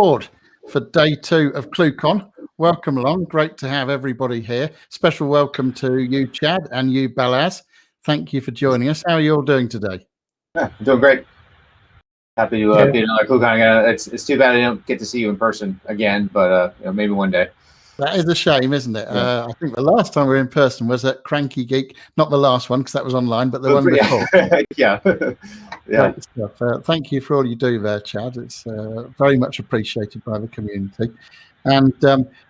board for day 2 of ClueCon. Welcome along. Great to have everybody here. Special welcome to you, Chad, and you, Balazs. Thank you for joining us. How are you all doing today? Yeah, I'm doing great. Happy to be another ClueCon. It's too bad I don't get to see you in person again, but maybe one day. That is a shame, isn't it? Yeah. I think the last time we were in person was at Cranky Geek. Not the last one, because that was online, but the one before. Yeah. Yeah. Great stuff. Thank you for all you do there, Chad. It's very much appreciated by the community. And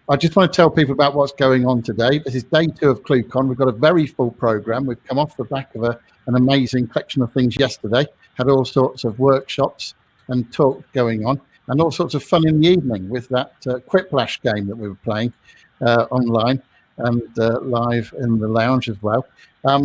I just want to tell people about what's going on today. This is day 2 of ClueCon. We've got a very full program. We've come off the back of an amazing collection of things yesterday. Had all sorts of workshops and talk going on, and all sorts of fun in the evening with that Quiplash game that we were playing online and live in the lounge as well.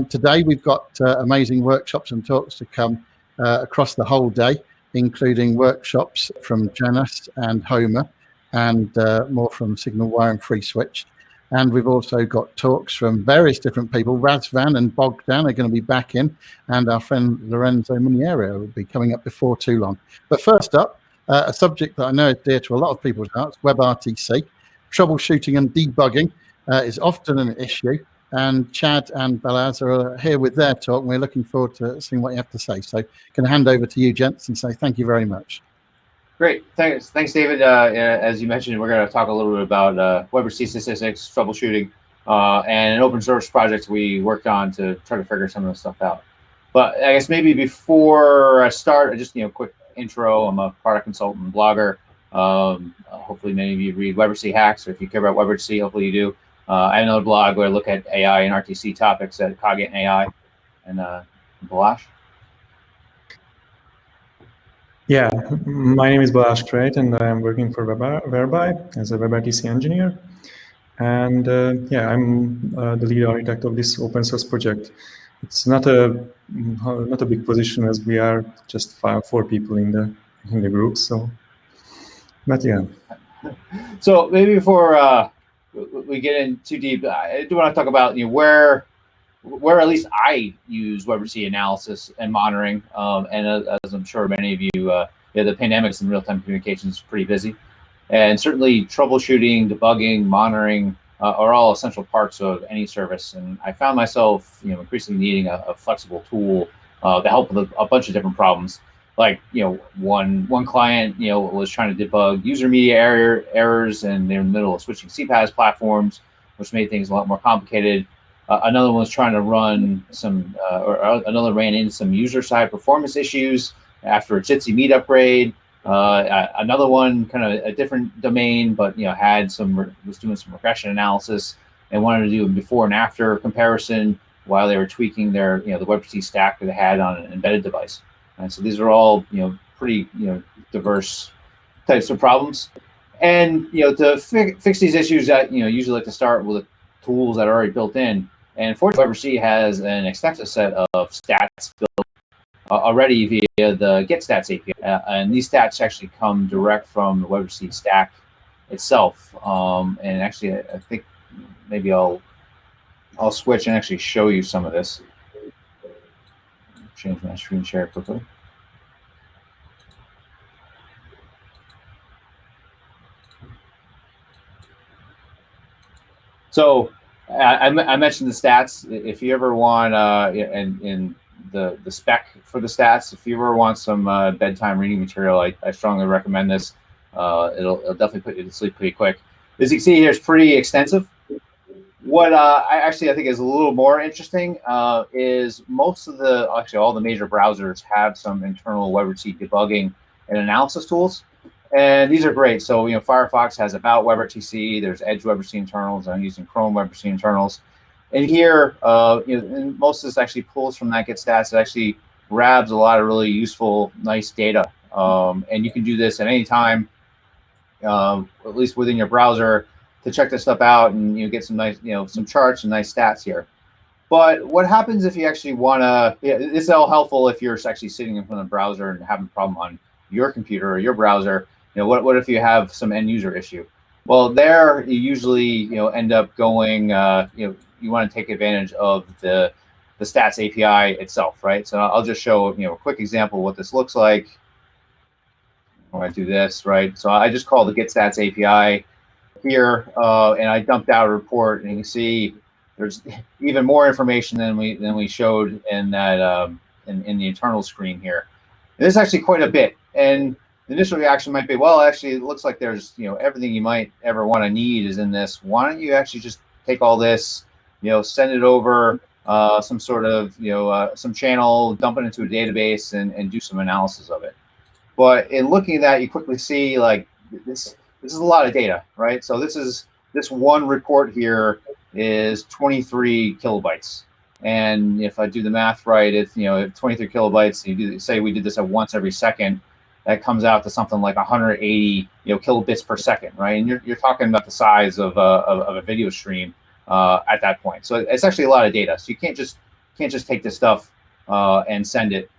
Today we've got amazing workshops and talks to come across the whole day, including workshops from Janice and Homer, and more from Signal Wire and Free Switch. And we've also got talks from various different people. Răzvan and Bogdan are going to be back in, and our friend Lorenzo Miniero will be coming up before too long. But first up, a subject that I know is dear to a lot of people's hearts, WebRTC. Troubleshooting and debugging is often an issue, and Chad and Balazs are here with their talk, and we're looking forward to seeing what you have to say. So I'm going to hand over to you, gents, and say thank you very much. Great. Thanks, David. As you mentioned, we're going to talk a little bit about Webrtc statistics, troubleshooting, and an open source project we worked on to try to figure some of this stuff out. But I guess maybe before I start, just quick intro. I'm a product consultant, blogger. Hopefully many of you read Webrtc Hacks, or if you care about Webrtc, hopefully you do. I have another blog where I look at AI and RTC topics at Coggate AI and Balazs. Yeah, my name is Balazs Kreith, and I'm working for Webrtc as a WebRTC engineer. And yeah, I'm the lead architect of this open source project. It's not a big position, as we are just 4 people in the group. So, but yeah. So maybe before we get in too deep, I do want to talk about where at least I use Webrtc analysis and monitoring, and as I'm sure many of you, the pandemics and real-time communication is pretty busy, and certainly troubleshooting, debugging, monitoring are all essential parts of any service. And I found myself, increasingly needing a flexible tool to help with a bunch of different problems. Like, one client, was trying to debug user media errors, and they're in the middle of switching CPaaS platforms, which made things a lot more complicated. Another one was trying to run another ran into some user-side performance issues after a Jitsi Meet upgrade. Another one, kind of a different domain, but was doing some regression analysis and wanted to do a before and after comparison while they were tweaking their the Webrtc stack that they had on an embedded device. And so these are all pretty diverse types of problems. And to fix these issues, that usually like to start with tools that are already built in. And fortunately, Webrtc has an extensive set of stats built already via the GetStats API. And these stats actually come direct from the Webrtc stack itself. And actually, I think maybe I'll switch and actually show you some of this. Change my screen share quickly. So I mentioned the stats. If you ever want, in the spec for the stats, if you ever want some bedtime reading material, I strongly recommend this. It'll definitely put you to sleep pretty quick. As you can see here, it's pretty extensive. What I think is a little more interesting is all the major browsers have some internal Webrtc debugging and analysis tools. And these are great. So, Firefox has About WebRTC. There's Edge WebRTC internals. I'm using Chrome WebRTC internals. And here, and most of this actually pulls from that GetStats. It actually grabs a lot of really useful, nice data. And you can do this at any time, at least within your browser, to check this stuff out and get some nice, some charts and nice stats here. But what happens if you actually want to? This is all helpful if you're actually sitting in front of the browser and having a problem on your computer or your browser. What if you have some end user issue? Well, there you usually end up going. You want to take advantage of the stats API itself, right? So I'll just show a quick example of what this looks like. I'm going to do this, right? So I just call the get stats API here, and I dumped out a report, and you can see there's even more information than we showed in that in the internal screen here. And this is actually quite a bit, and the initial reaction might be, well, actually, it looks like there's everything you might ever want to need is in this. Why don't you actually just take all this, send it over some sort of some channel, dump it into a database, and do some analysis of it. But in looking at that, you quickly see like this is a lot of data, right? So this one report here is 23 kilobytes. And if I do the math right, it's 23 kilobytes. You say we did this at once every second, that comes out to something like 180 kilobits per second, right? And you're talking about the size of a video stream at that point. So it's actually a lot of data. So you can't just take this stuff and send it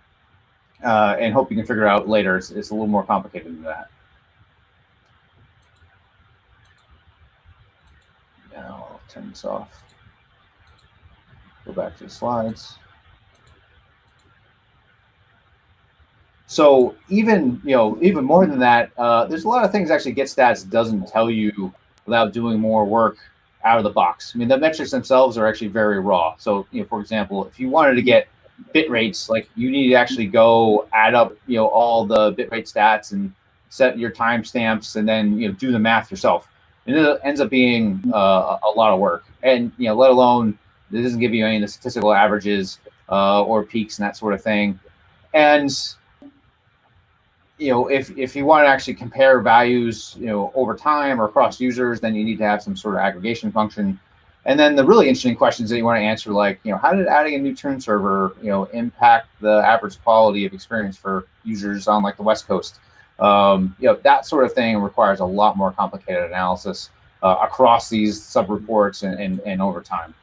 and hope you can figure it out later. It's a little more complicated than that. Now I'll turn this off. Go back to the slides. So even more than that, there's a lot of things actually GetStats doesn't tell you without doing more work out of the box. I mean, the metrics themselves are actually very raw. So for example, if you wanted to get bit rates, like you need to actually go add up all the bit rate stats and set your timestamps and then do the math yourself. And it ends up being a lot of work. And let alone it doesn't give you any of the statistical averages or peaks and that sort of thing. And if you want to actually compare values, over time or across users, then you need to have some sort of aggregation function. And then the really interesting questions that you want to answer, like, how did adding a new turn server, impact the average quality of experience for users on like the West Coast? That sort of thing requires a lot more complicated analysis across these sub-reports and over time.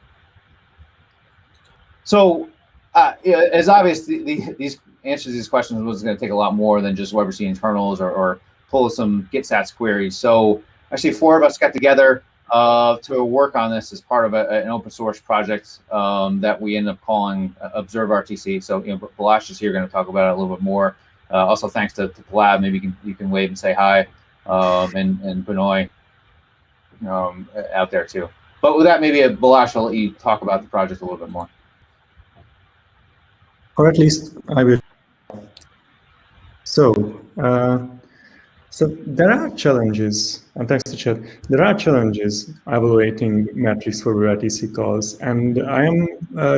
So as obvious, these answers to these questions was going to take a lot more than just Webrtc internals or pull some GetStats queries. So actually 4 of us got together to work on this as part of an open source project that we ended up calling Observe RTC. So Balazs is here going to talk about it a little bit more. Also thanks to Palab, maybe you can wave and say hi, and Benoit out there too. But with that, maybe Balazs, I'll let you talk about the project a little bit more. Or at least I will. So there are challenges, and thanks to chat, there are challenges evaluating metrics for Rtc calls, and I am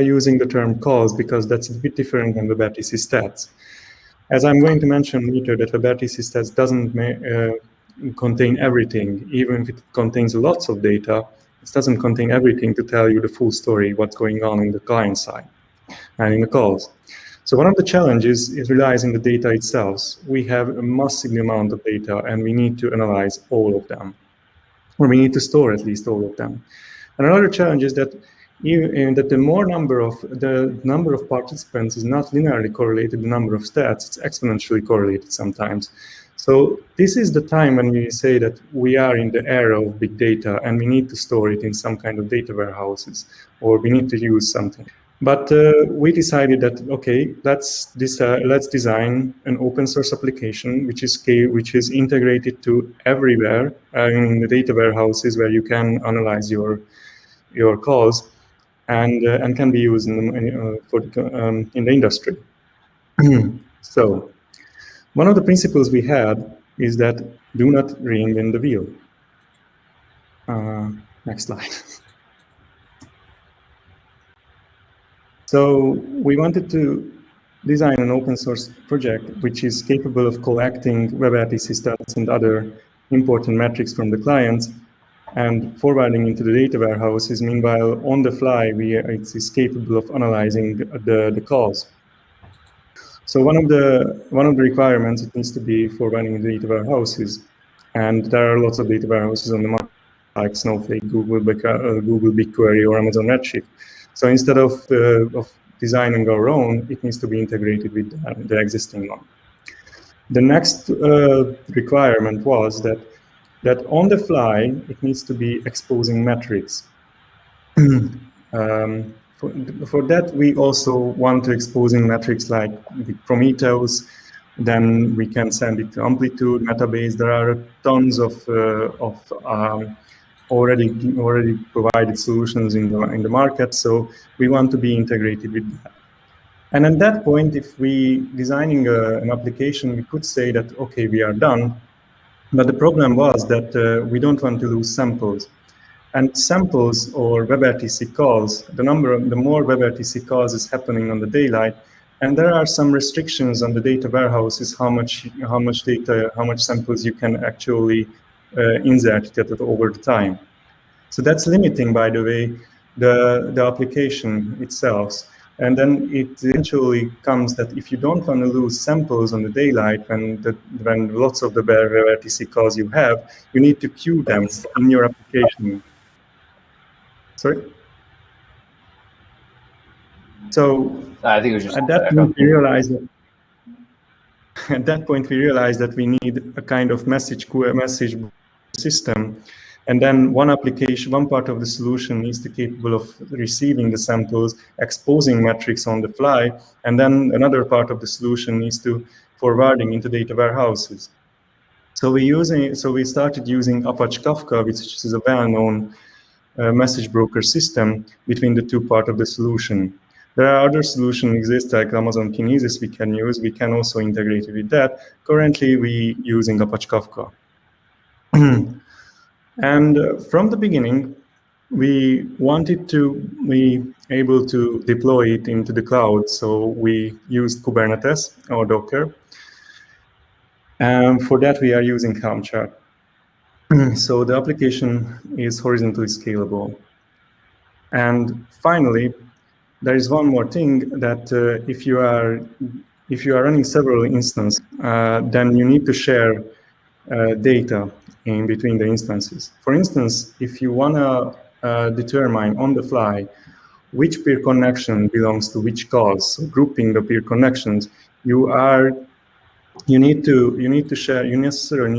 using the term calls because that's a bit different than the Webrtc Stats. As I'm going to mention later, that the Webrtc Stats doesn't contain everything, even if it contains lots of data, it doesn't contain everything to tell you the full story, what's going on in the client side and in the calls. So one of the challenges is realizing the data itself. We have a massive amount of data and we need to analyze all of them, or we need to store at least all of them. And another challenge is that the number of participants is not linearly correlated to the number of stats, it's exponentially correlated sometimes. So this is the time when we say that we are in the era of big data and we need to store it in some kind of data warehouses, or we need to use something. But we decided that, okay, let's design an open source application which is integrated to everywhere in the data warehouses where you can analyze your calls and can be used in the industry. So one of the principles we had is that do not reinvent the wheel. Next slide. So we wanted to design an open source project which is capable of collecting Webrtc stats and other important metrics from the clients and forwarding into the data warehouses. Meanwhile, on the fly, it is capable of analyzing the calls. So one of the requirements, it needs to be forwarding in the data warehouses, and there are lots of data warehouses on the market, like Snowflake, Google BigQuery, or Amazon Redshift. So instead of designing our own, it needs to be integrated with the existing one. The next requirement was that on the fly, it needs to be exposing metrics. For that, we also want to exposing metrics like Prometheus Then we can send it to Amplitude, Metabase. There are tons of already provided solutions in the market. So we want to be integrated with that. And at that point, if we designing an application, we could say that, okay, we are done. But the problem was that we don't want to lose samples. And samples or WebRTC calls, the more WebRTC calls is happening on the daylight, and there are some restrictions on the data warehouses, how much samples you can actually insert over the time. So that's limiting, by the way, the application itself. And then it eventually comes that if you don't want to lose samples on the daylight, when lots of the WebRTC calls you have, you need to queue them in your application. Sorry? So I think it was just at that point we realized that we need a kind of message system, and then one part of the solution is capable of receiving the samples, exposing metrics on the fly, and then another part of the solution is to forwarding into data warehouses. So we started using Apache Kafka, which is a well-known message broker system between the two parts of the solution. There are other solutions exist like Amazon Kinesis we can use. We can also integrate it with that. Currently, we using Apache Kafka. And from the beginning, we wanted to be able to deploy it into the cloud. So we used Kubernetes or Docker. And for that, we are using Helm chart. So the application is horizontally scalable. And finally, there is one more thing that if you are running several instances, then you need to share data in between the instances. For instance, if you want to determine on the fly which peer connection belongs to which cause, so grouping the peer connections, you necessarily need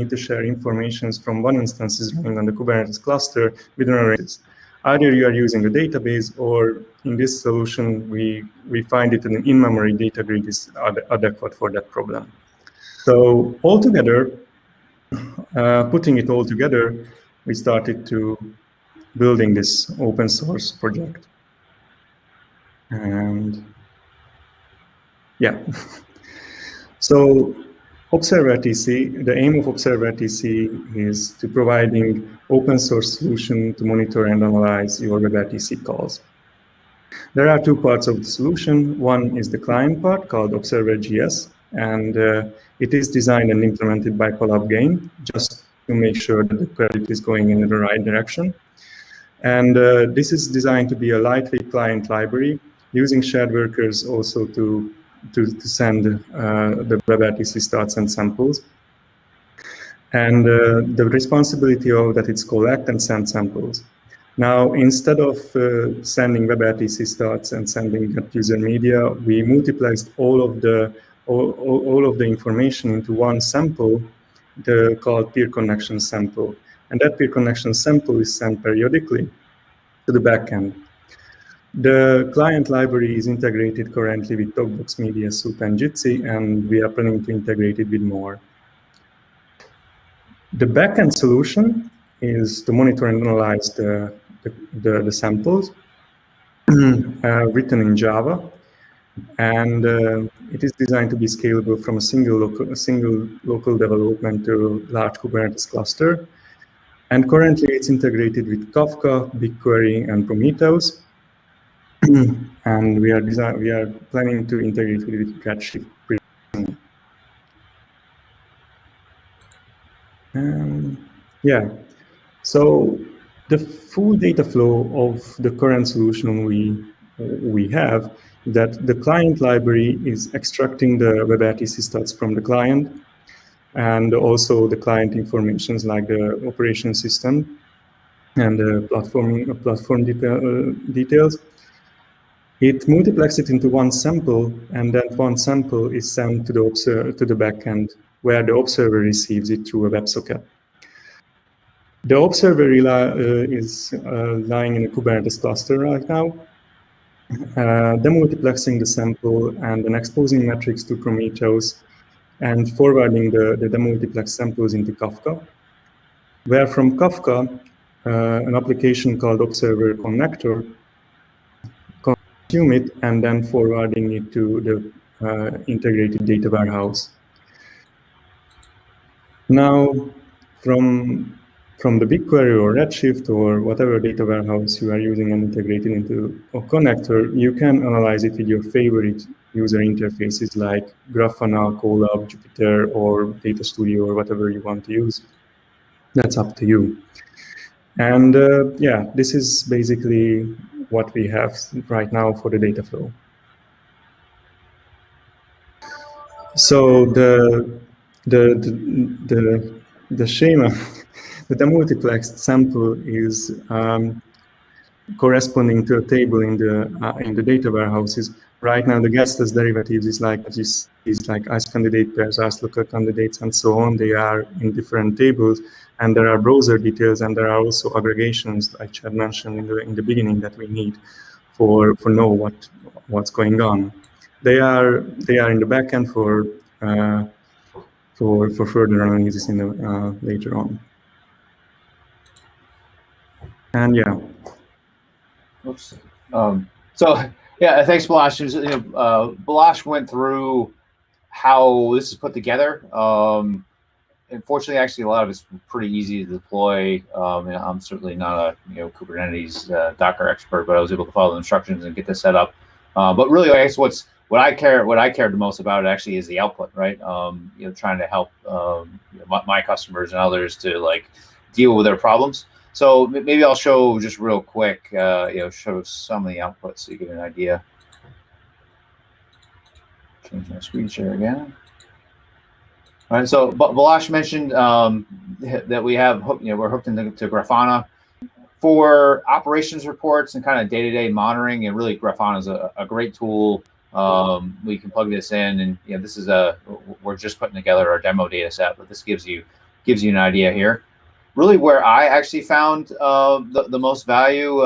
to share information from one instance running on the Kubernetes cluster with another instance. Either you are using a database, or in this solution, we find it an in-memory data grid is adequate for that problem. So altogether, putting it all together, we started to building this open source project. And yeah, so ObserveRTC, the aim of ObserveRTC is to providing open source solution to monitor and analyze your WebRTC calls. There are two parts of the solution. One is the client part called Observer.js, and it is designed and implemented by PalabGame just to make sure that the credit is going in the right direction. And this is designed to be a lightweight client library using shared workers also to send the WebRTC stats and samples. And the responsibility of that it's collect and send samples. Now, instead of sending WebRTC stats and sending that user media, we multiplexed all of the information into one sample, called peer connection sample. And that peer connection sample is sent periodically to the backend. The client library is integrated currently with TalkBox Media, Soup, and Jitsi, and we are planning to integrate it with more. The backend solution is to monitor and analyze the samples written in Java, and it is designed to be scalable from a single local development to large Kubernetes cluster. And currently, it's integrated with Kafka, BigQuery, and Prometheus. And we are planning to integrate with Redshift pretty soon. Yeah, so the full data flow of the current solution we have, that the client library is extracting the WebRTC stats from the client, and also the client informations like the operation system and the platform details. It multiplexes it into one sample, and that one sample is sent to the backend, where the observer receives it through a WebSocket. The observer is lying in a Kubernetes cluster right now, demultiplexing the sample and then exposing metrics to Prometheus and forwarding the multiplex samples into Kafka, where from Kafka, an application called Observer Connector consume it and then forwarding it to the integrated data warehouse. Now, from the BigQuery or Redshift or whatever data warehouse you are using and integrated into a connector, you can analyze it with your favorite user interfaces like Grafana, Colab, Jupyter, or Data Studio, or whatever you want to use. That's up to you. And yeah, this is basically what we have right now for the data flow. So the schema, the demultiplexed sample is corresponding to a table in the data warehouses. Right now, the guessless derivatives is like ice candidate pairs, ice local candidates, and so on. They are in different tables, and there are browser details, and there are also aggregations, like Chad mentioned in the beginning, that we need for know what's going on. They are in the backend for further analysis in the later on. And yeah. Oops. So yeah, thanks, Balazs. Balazs went through how this is put together. Unfortunately, actually, a lot of it's pretty easy to deploy. And I'm certainly not a Kubernetes Docker expert, but I was able to follow the instructions and get this set up. But really, I guess what I cared the most about it actually is the output, right? Trying to help my customers and others to deal with their problems. So maybe I'll show just real quick, show some of the outputs so you get an idea. Change my screen share again. All right, so Balazs mentioned that we have, we're hooked into Grafana for operations reports and kind of day-to-day monitoring. And really, Grafana is a great tool. We can plug this in, and this is we're just putting together our demo data set, but this gives you an idea here. Really, where I actually found the most value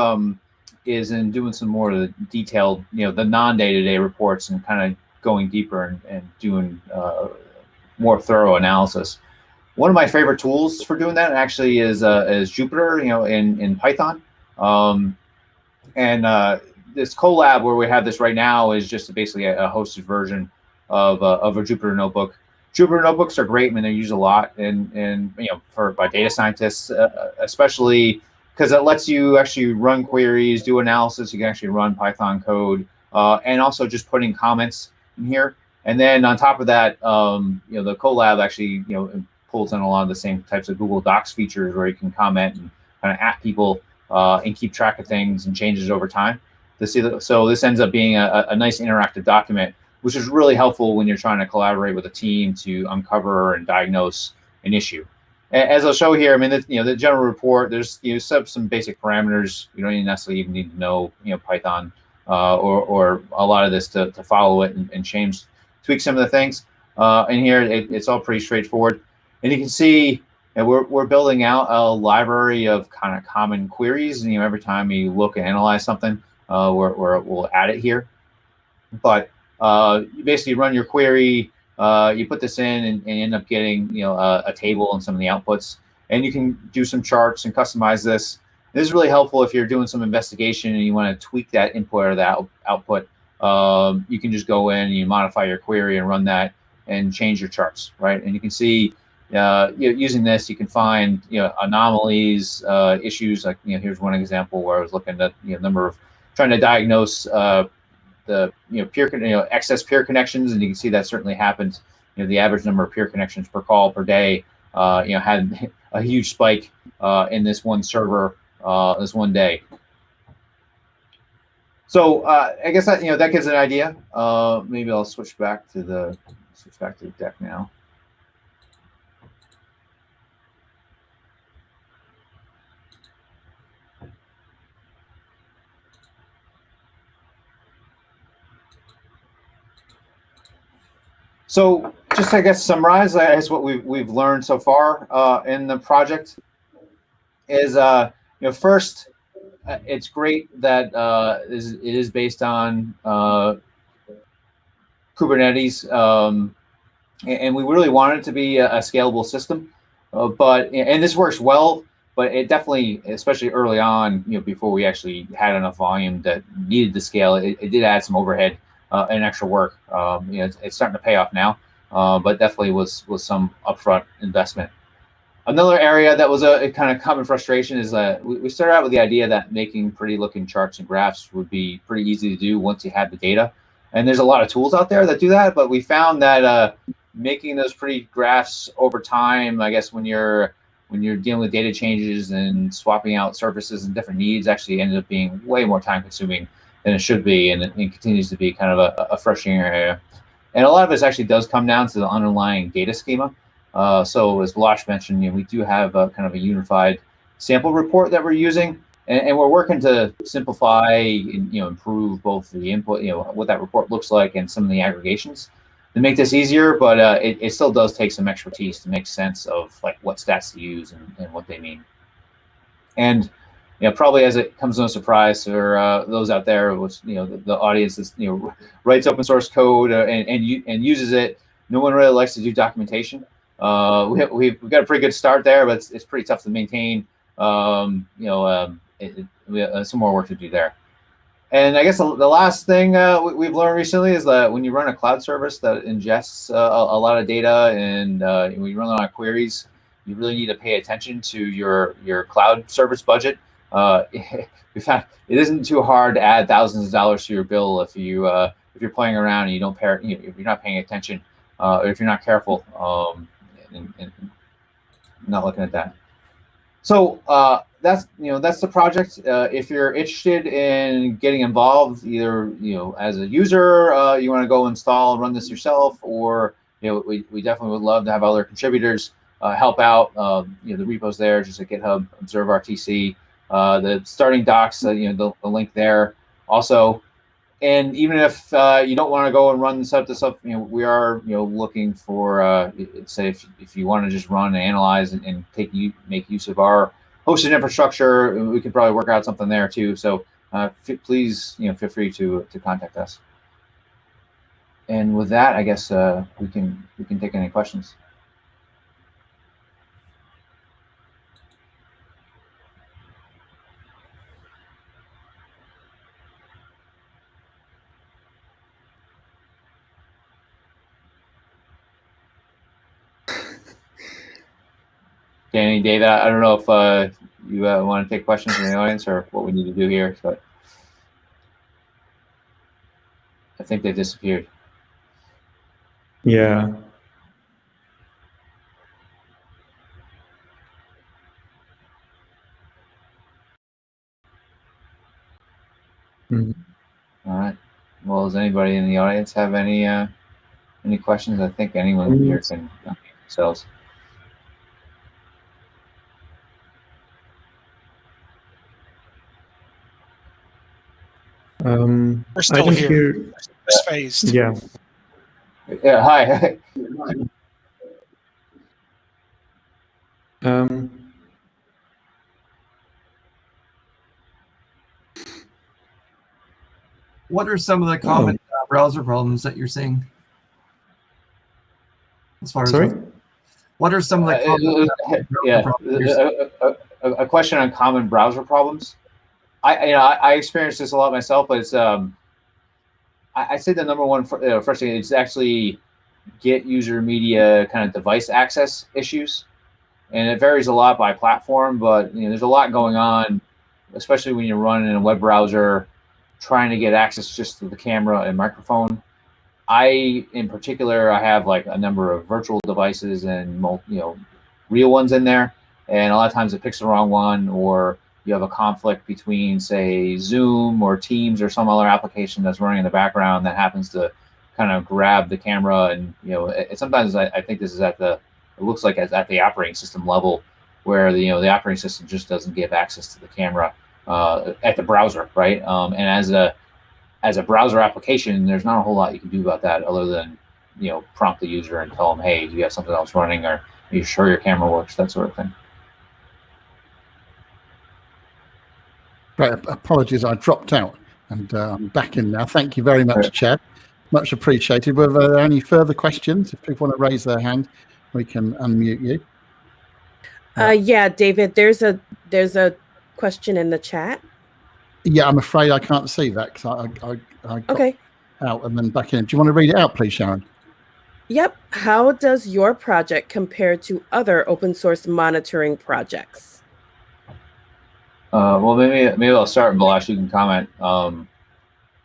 is in doing some more of the detailed, the non-day-to-day reports and kind of going deeper and doing more thorough analysis. One of my favorite tools for doing that actually is Jupyter, in Python. This Colab where we have this right now is just basically a hosted version of a Jupyter notebook. Jupyter notebooks are great. I mean, they're used a lot, and by data scientists, especially because it lets you actually run queries, do analysis. You can actually run Python code, and also just putting comments in here. And then on top of that, the Colab actually pulls in a lot of the same types of Google Docs features where you can comment and kind of at people and keep track of things and changes over time. So this ends up being a nice interactive document, which is really helpful when you're trying to collaborate with a team to uncover and diagnose an issue. As I'll show here, I mean, the general report, there's some basic parameters. You don't necessarily even need to know Python or a lot of this to follow it and tweak some of the things. And here it's all pretty straightforward. And you can see we're building out a library of kind of common queries. And every time you look and analyze something, we'll add it here. But you basically run your query, you put this in, and end up getting a table and some of the outputs. And you can do some charts and customize this. This is really helpful if you're doing some investigation and you want to tweak that input or that output. You can just go in and you modify your query and run that and change your charts, right? And you can see using this, you can find anomalies, issues. Like here's one example where I was looking at number of trying to diagnose the excess peer connections, and you can see that certainly happens. The average number of peer connections per call per day had a huge spike in this one server this one day. So I guess that that gives an idea. Maybe I'll switch back to the deck now. So just I guess summarize, I guess what we've learned so far in the project is first, it's great that it is based on Kubernetes. and we really wanted it to be a scalable system. And this works well, but it definitely, especially early on, before we actually had enough volume that needed to scale, it did add some overhead and extra work. It's starting to pay off now, but definitely was some upfront investment. Another area that was a kind of common frustration is that we started out with the idea that making pretty looking charts and graphs would be pretty easy to do once you had the data. And there's a lot of tools out there that do that, but we found that making those pretty graphs over time, I guess when you're dealing with data changes and swapping out surfaces and different needs, actually ended up being way more time consuming than it should be, and it continues to be kind of a frustrating area. And a lot of this actually does come down to the underlying data schema. So as Balazs mentioned, we do have a kind of a unified sample report that we're using, and we're working to simplify and improve both the input, what that report looks like, and some of the aggregations to make this easier. But it still does take some expertise to make sense of like what stats to use and what they mean. And probably as it comes no surprise for those out there, which the audience is writes open source code and uses it. No one really likes to do documentation. We've got a pretty good start there, but it's pretty tough to maintain. We have some more work to do there. And I guess the last thing we've learned recently is that when you run a cloud service that ingests a lot of data and when you run a lot of queries, you really need to pay attention to your cloud service budget. We found it isn't too hard to add thousands of dollars to your bill if you're playing around and you don't if you're not paying attention or if you're not careful and not looking at that. So that's the project. If you're interested in getting involved, either as a user, you want to go install and run this yourself, or we definitely would love to have other contributors help out. The repo's there, just at GitHub, observe RTC. The starting docs, the link there also. And even if you don't want to go and run this up, we are looking for say if you want to just run and analyze and make use of our hosted infrastructure, we could probably work out something there too. So please feel free to contact us. And with that, I guess we can take any questions. Danny, Dave, I don't know if you want to take questions from the audience or what we need to do here, but I think they disappeared. Yeah. All right. Well, does anybody in the audience have any questions? I think anyone here can unmute themselves. We're still here. Just phased. Yeah. Yeah. Hi. What are some of the common browser problems that you're seeing? As far as what are some of the common a question on common browser problems? I experienced this a lot myself, but it's I say the number one first thing is actually get user media kind of device access issues, and it varies a lot by platform. But there's a lot going on, especially when you're running in a web browser, trying to get access just to the camera and microphone. In particular, I have like a number of virtual devices and real ones in there, and a lot of times it picks the wrong one, or you have a conflict between, say, Zoom or Teams or some other application that's running in the background that happens to kind of grab the camera. And sometimes I think this is it looks like it's at the operating system level, where the operating system just doesn't give access to the camera at the browser, right? And as a browser application, there's not a whole lot you can do about that other than prompt the user and tell them, hey, do you have something else running, or are you sure your camera works, that sort of thing. Right, apologies, I dropped out and I'm back in now. Thank you very much, Chad. Much appreciated. Were there any further questions? If people want to raise their hand, we can unmute you. Yeah, David, there's a question in the chat. Yeah, I'm afraid I can't see that because I got out and then back in. Do you want to read it out, please, Sharon? Yep. How does your project compare to other open source monitoring projects? Well, maybe I'll start, and Balazs, you can comment.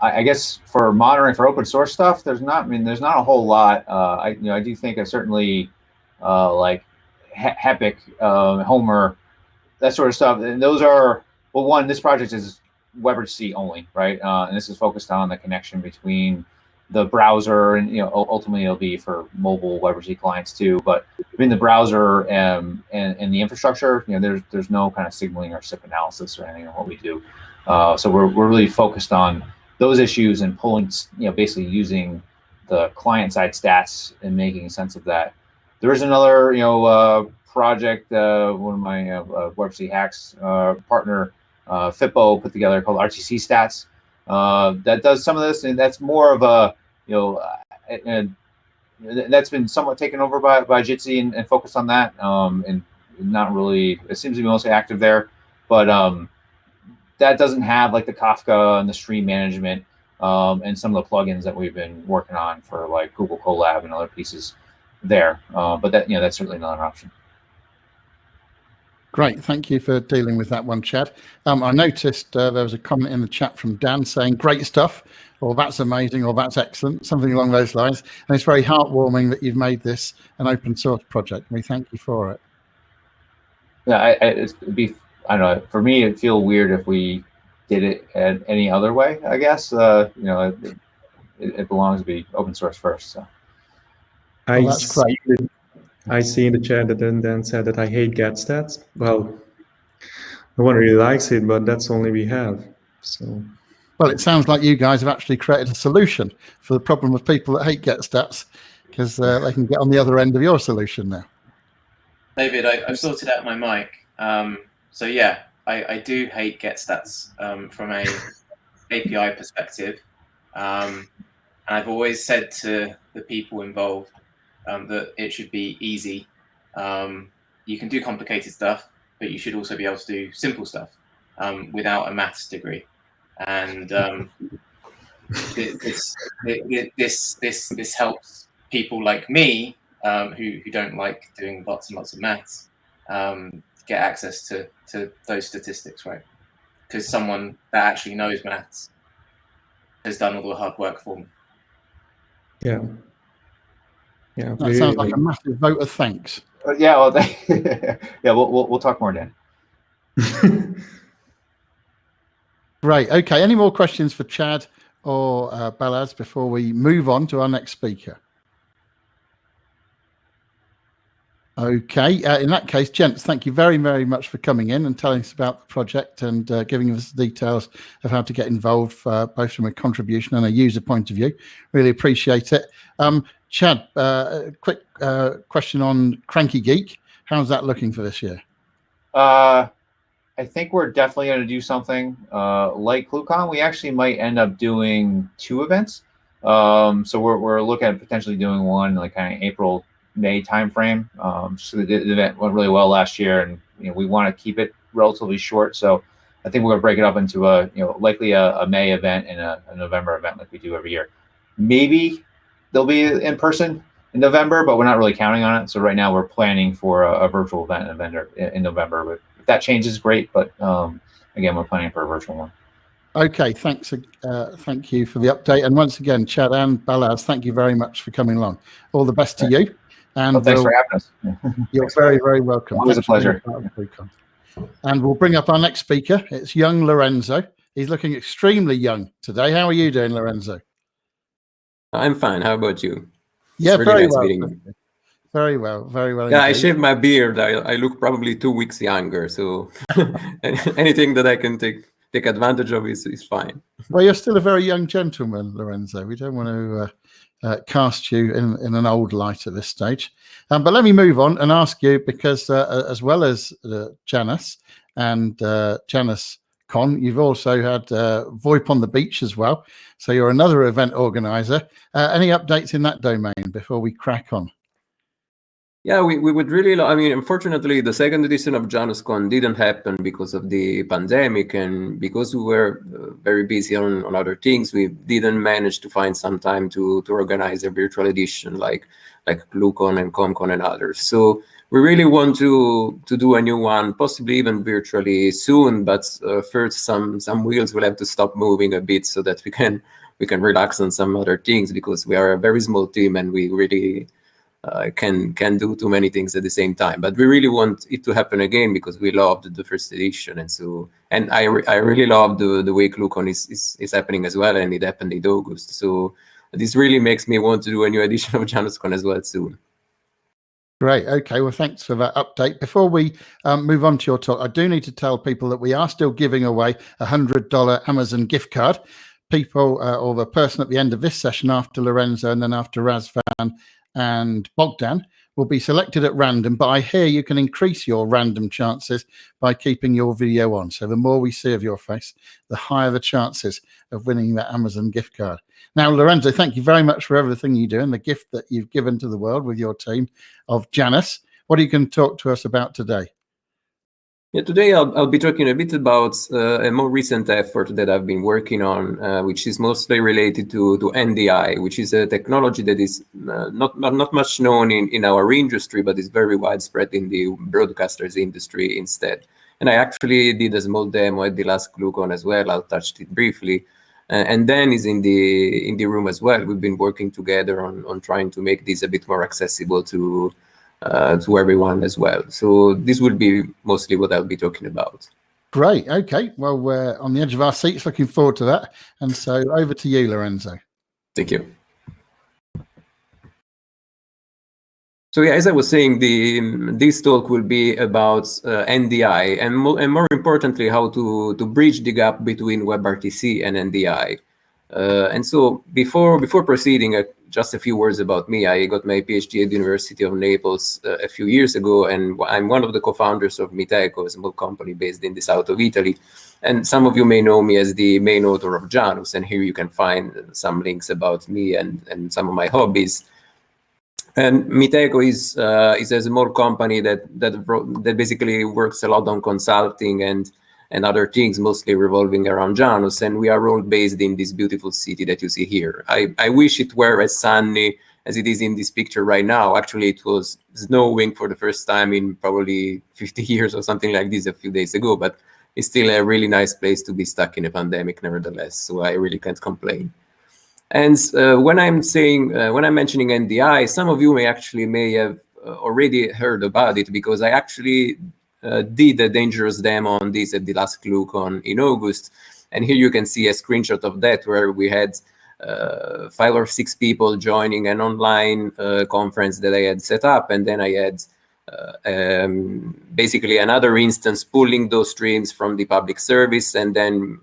I guess for monitoring for open source stuff, there's not a whole lot. I do think certainly like Hepic, Homer, that sort of stuff. And those are, well, one, this project is Webrtc only, right? And this is focused on the connection between the browser and, ultimately it'll be for mobile Webrtc clients too. But between the browser and the infrastructure, there's no kind of signaling or SIP analysis or anything in what we do. So we're really focused on those issues and pulling, basically using the client side stats and making sense of that. There is another, project, one of my Webrtc hacks partner, Fippo, put together called Rtc Stats that does some of this, and that's more of a, and that's been somewhat taken over by Jitsi and focused on that, and not really, it seems to be mostly active there, but that doesn't have like the Kafka and the stream management and some of the plugins that we've been working on for like Google Colab and other pieces there, but that, that's certainly another option. Great, thank you for dealing with that one, Chad. I noticed there was a comment in the chat from Dan saying, great stuff, or that's amazing, or that's excellent, something along those lines. And it's very heartwarming that you've made this an open source project. We thank you for it. Yeah, it'd be, I don't know, for me, it'd feel weird if we did it any other way, I guess. It belongs to be open source first. So. Well, that's great. I see in the chat that Dan said that I hate get stats. Well, no one really likes it, but that's only we have. So, well, it sounds like you guys have actually created a solution for the problem of people that hate get stats, because they can get on the other end of your solution now. David, I've sorted out my mic. So yeah, I do hate get stats from a API perspective. And I've always said to the people involved that it should be easy. You can do complicated stuff, but you should also be able to do simple stuff without a maths degree. And this helps people like me who don't like doing lots and lots of maths get access to those statistics, right? Because someone that actually knows maths has done all the hard work for me. Yeah. Yeah, that sounds like a massive vote of thanks. Yeah, well, yeah, we'll talk more, Dan. Great. Okay. Any more questions for Chad or Balazs before we move on to our next speaker? Okay. In that case, gents, thank you very, very much for coming in and telling us about the project and giving us the details of how to get involved, both from a contribution and a user point of view. Really appreciate it. Chad, quick question on Cranky Geek. How's that looking for this year? I think we're definitely going to do something like ClueCon. We actually might end up doing 2 events. So we're looking at potentially doing one like kind of April, May timeframe. So the event went really well last year, and we want to keep it relatively short. So I think we're going to break it up into a likely a May event and a November event like we do every year. Maybe they'll be in person in November, but we're not really counting on it. So right now we're planning for a virtual event in November. But if that changes, great. But again, we're planning for a virtual one. Okay, thanks. Thank you for the update. And once again, Chad and Balazs, thank you very much for coming along. All the best to you. And thanks for having us. You're very, very welcome. Always a pleasure. And we'll bring up our next speaker. It's young Lorenzo. He's looking extremely young today. How are you doing, Lorenzo? I'm fine. How about you? Yeah, really very nice well. Very well. Very well. Yeah, indeed. I shaved my beard. I look probably 2 weeks younger. So anything that I can take advantage of is fine. Well, you're still a very young gentleman, Lorenzo. We don't want to cast you in an old light at this stage. But let me move on and ask you, because as well as Janice and Janice Con. You've also had VoIP on the beach as well. So you're another event organizer. Any updates in that domain before we crack on? Yeah, we would really, I mean, unfortunately, the second edition of JanusCon didn't happen because of the pandemic, and because we were very busy on other things, we didn't manage to find some time to organize a virtual edition like ClueCon and ComCon and others. So we really want to do a new one, possibly even virtually soon, but first some wheels will have to stop moving a bit so that we can relax on some other things, because we are a very small team and we really can do too many things at the same time. But we really want it to happen again because we loved the first edition, and I really love the way ClueCon is happening as well, and it happened in August. So this really makes me want to do a new edition of JanusCon as well soon. Great. Okay. Well, thanks for that update. Before we move on to your talk, I do need to tell people that we are still giving away a $100 Amazon gift card. People or the person at the end of this session, after Lorenzo and then after Răzvan and Bogdan, will be selected at random. But I hear you can increase your random chances by keeping your video on. So the more we see of your face, the higher the chances of winning that Amazon gift card. Now, Lorenzo, thank you very much for everything you do and the gift that you've given to the world with your team of Janus. What are you going to talk to us about today? Yeah, today I'll be talking a bit about a more recent effort that I've been working on, which is mostly related to NDI, which is a technology that is not much known in our industry, but is very widespread in the broadcasters industry instead. And I actually did a small demo at the last ClueCon as well. I'll touch it briefly. And Dan is in the room as well. We've been working together on trying to make this a bit more accessible to everyone as well. So this will be mostly what I'll be talking about. Great. Okay. Well, we're on the edge of our seats, looking forward to that. And so over to you, Lorenzo. Thank you. So yeah, as I was saying, this talk will be about NDI and more importantly, how to bridge the gap between WebRTC and NDI. And so before proceeding, just a few words about me. I got my PhD at the University of Naples a few years ago, and I'm one of the co-founders of Meetecho, a small company based in the south of Italy. And some of you may know me as the main author of Janus, and here you can find some links about me and some of my hobbies. And Meetecho is a small company that basically works a lot on consulting and other things, mostly revolving around Janus, and we are all based in this beautiful city that you see here. I wish it were as sunny as it is in this picture right now. Actually, it was snowing for the first time in probably 50 years or something like this a few days ago, but it's still a really nice place to be stuck in a pandemic nevertheless, so I really can't complain. And when I'm mentioning NDI, some of you may have already heard about it, because I actually did a dangerous demo on this at the last ClueCon in August. And here you can see a screenshot of that, where we had 5 or 6 people joining an online conference that I had set up. And then I had basically another instance pulling those streams from the public service, and then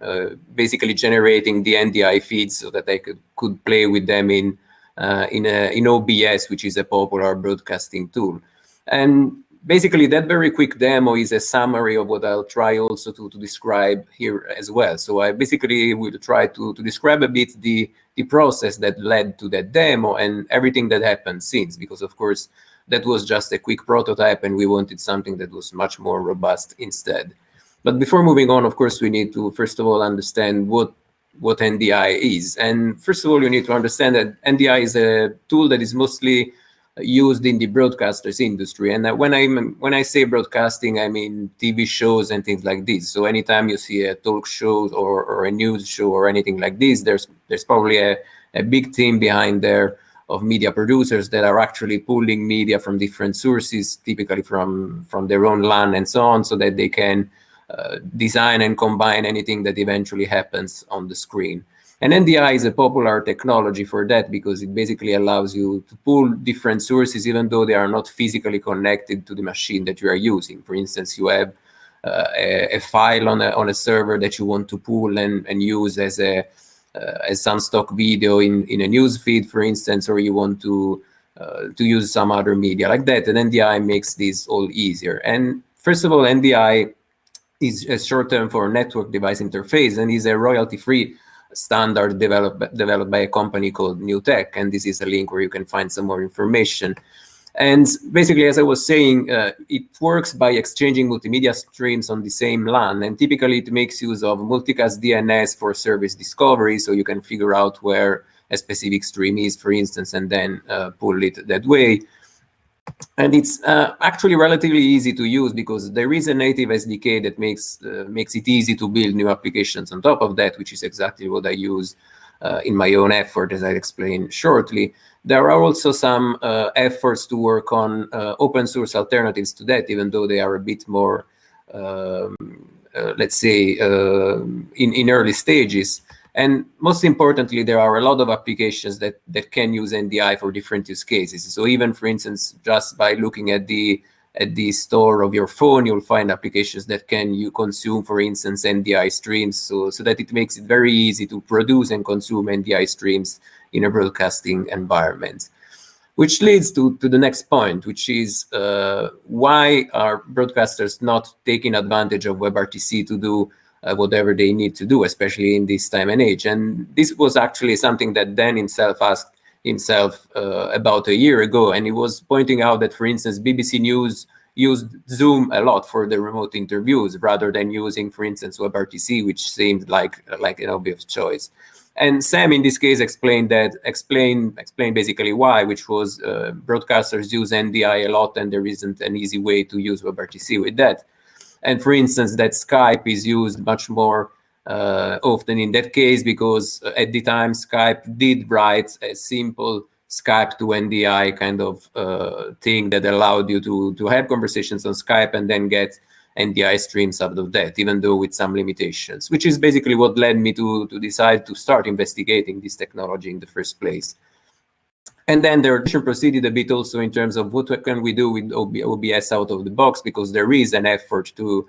basically generating the NDI feeds so that I could play with them in OBS, which is a popular broadcasting tool. And basically, that very quick demo is a summary of what I'll try also to describe here as well. So I basically will try to describe a bit the process that led to that demo and everything that happened since, because of course, that was just a quick prototype and we wanted something that was much more robust instead. But before moving on, of course, we need to, first of all, understand what NDI is. And first of all, you need to understand that NDI is a tool that is mostly used in the broadcasters industry. And when I say broadcasting, I mean TV shows and things like this. So anytime you see a talk show or a news show or anything like this, there's probably a big team behind there of media producers that are actually pulling media from different sources, typically from their own LAN and so on, so that they can design and combine anything that eventually happens on the screen. And NDI is a popular technology for that, because it basically allows you to pull different sources, even though they are not physically connected to the machine that you are using. For instance, you have a file on a server that you want to pull and use as some stock video in a news feed, for instance, or you want to use some other media like that. And NDI makes this all easier. And first of all, NDI is a short term for network device interface, and is a royalty-free standard developed by a company called Meetecho. And this is a link where you can find some more information. And basically, as I was saying, it works by exchanging multimedia streams on the same LAN. And typically, it makes use of multicast DNS for service discovery. So you can figure out where a specific stream is, for instance, and then pull it that way. And it's actually relatively easy to use because there is a native SDK that makes it easy to build new applications on top of that, which is exactly what I use in my own effort, as I'll explain shortly. There are also some efforts to work on open source alternatives to that, even though they are a bit more, let's say, in early stages. And most importantly, there are a lot of applications that can use NDI for different use cases. So even, for instance, just by looking at the store of your phone, you'll find applications that you consume, for instance, NDI streams, so that it makes it very easy to produce and consume NDI streams in a broadcasting environment. Which leads to the next point, which is why are broadcasters not taking advantage of WebRTC to do whatever they need to do, especially in this time and age. And this was actually something that Dan himself asked himself about a year ago. And he was pointing out that, for instance, BBC News used Zoom a lot for the remote interviews rather than using, for instance, WebRTC, which seemed like an obvious choice. And Sam, in this case, explained basically why, which was broadcasters use NDI a lot, and there isn't an easy way to use WebRTC with that. And for instance, that Skype is used much more often in that case because at the time Skype did write a simple Skype to NDI kind of thing that allowed you to have conversations on Skype and then get NDI streams out of that, even though with some limitations, which is basically what led me to decide to start investigating this technology in the first place. And then the discussion proceeded a bit also in terms of what can we do with OBS out of the box, because there is an effort to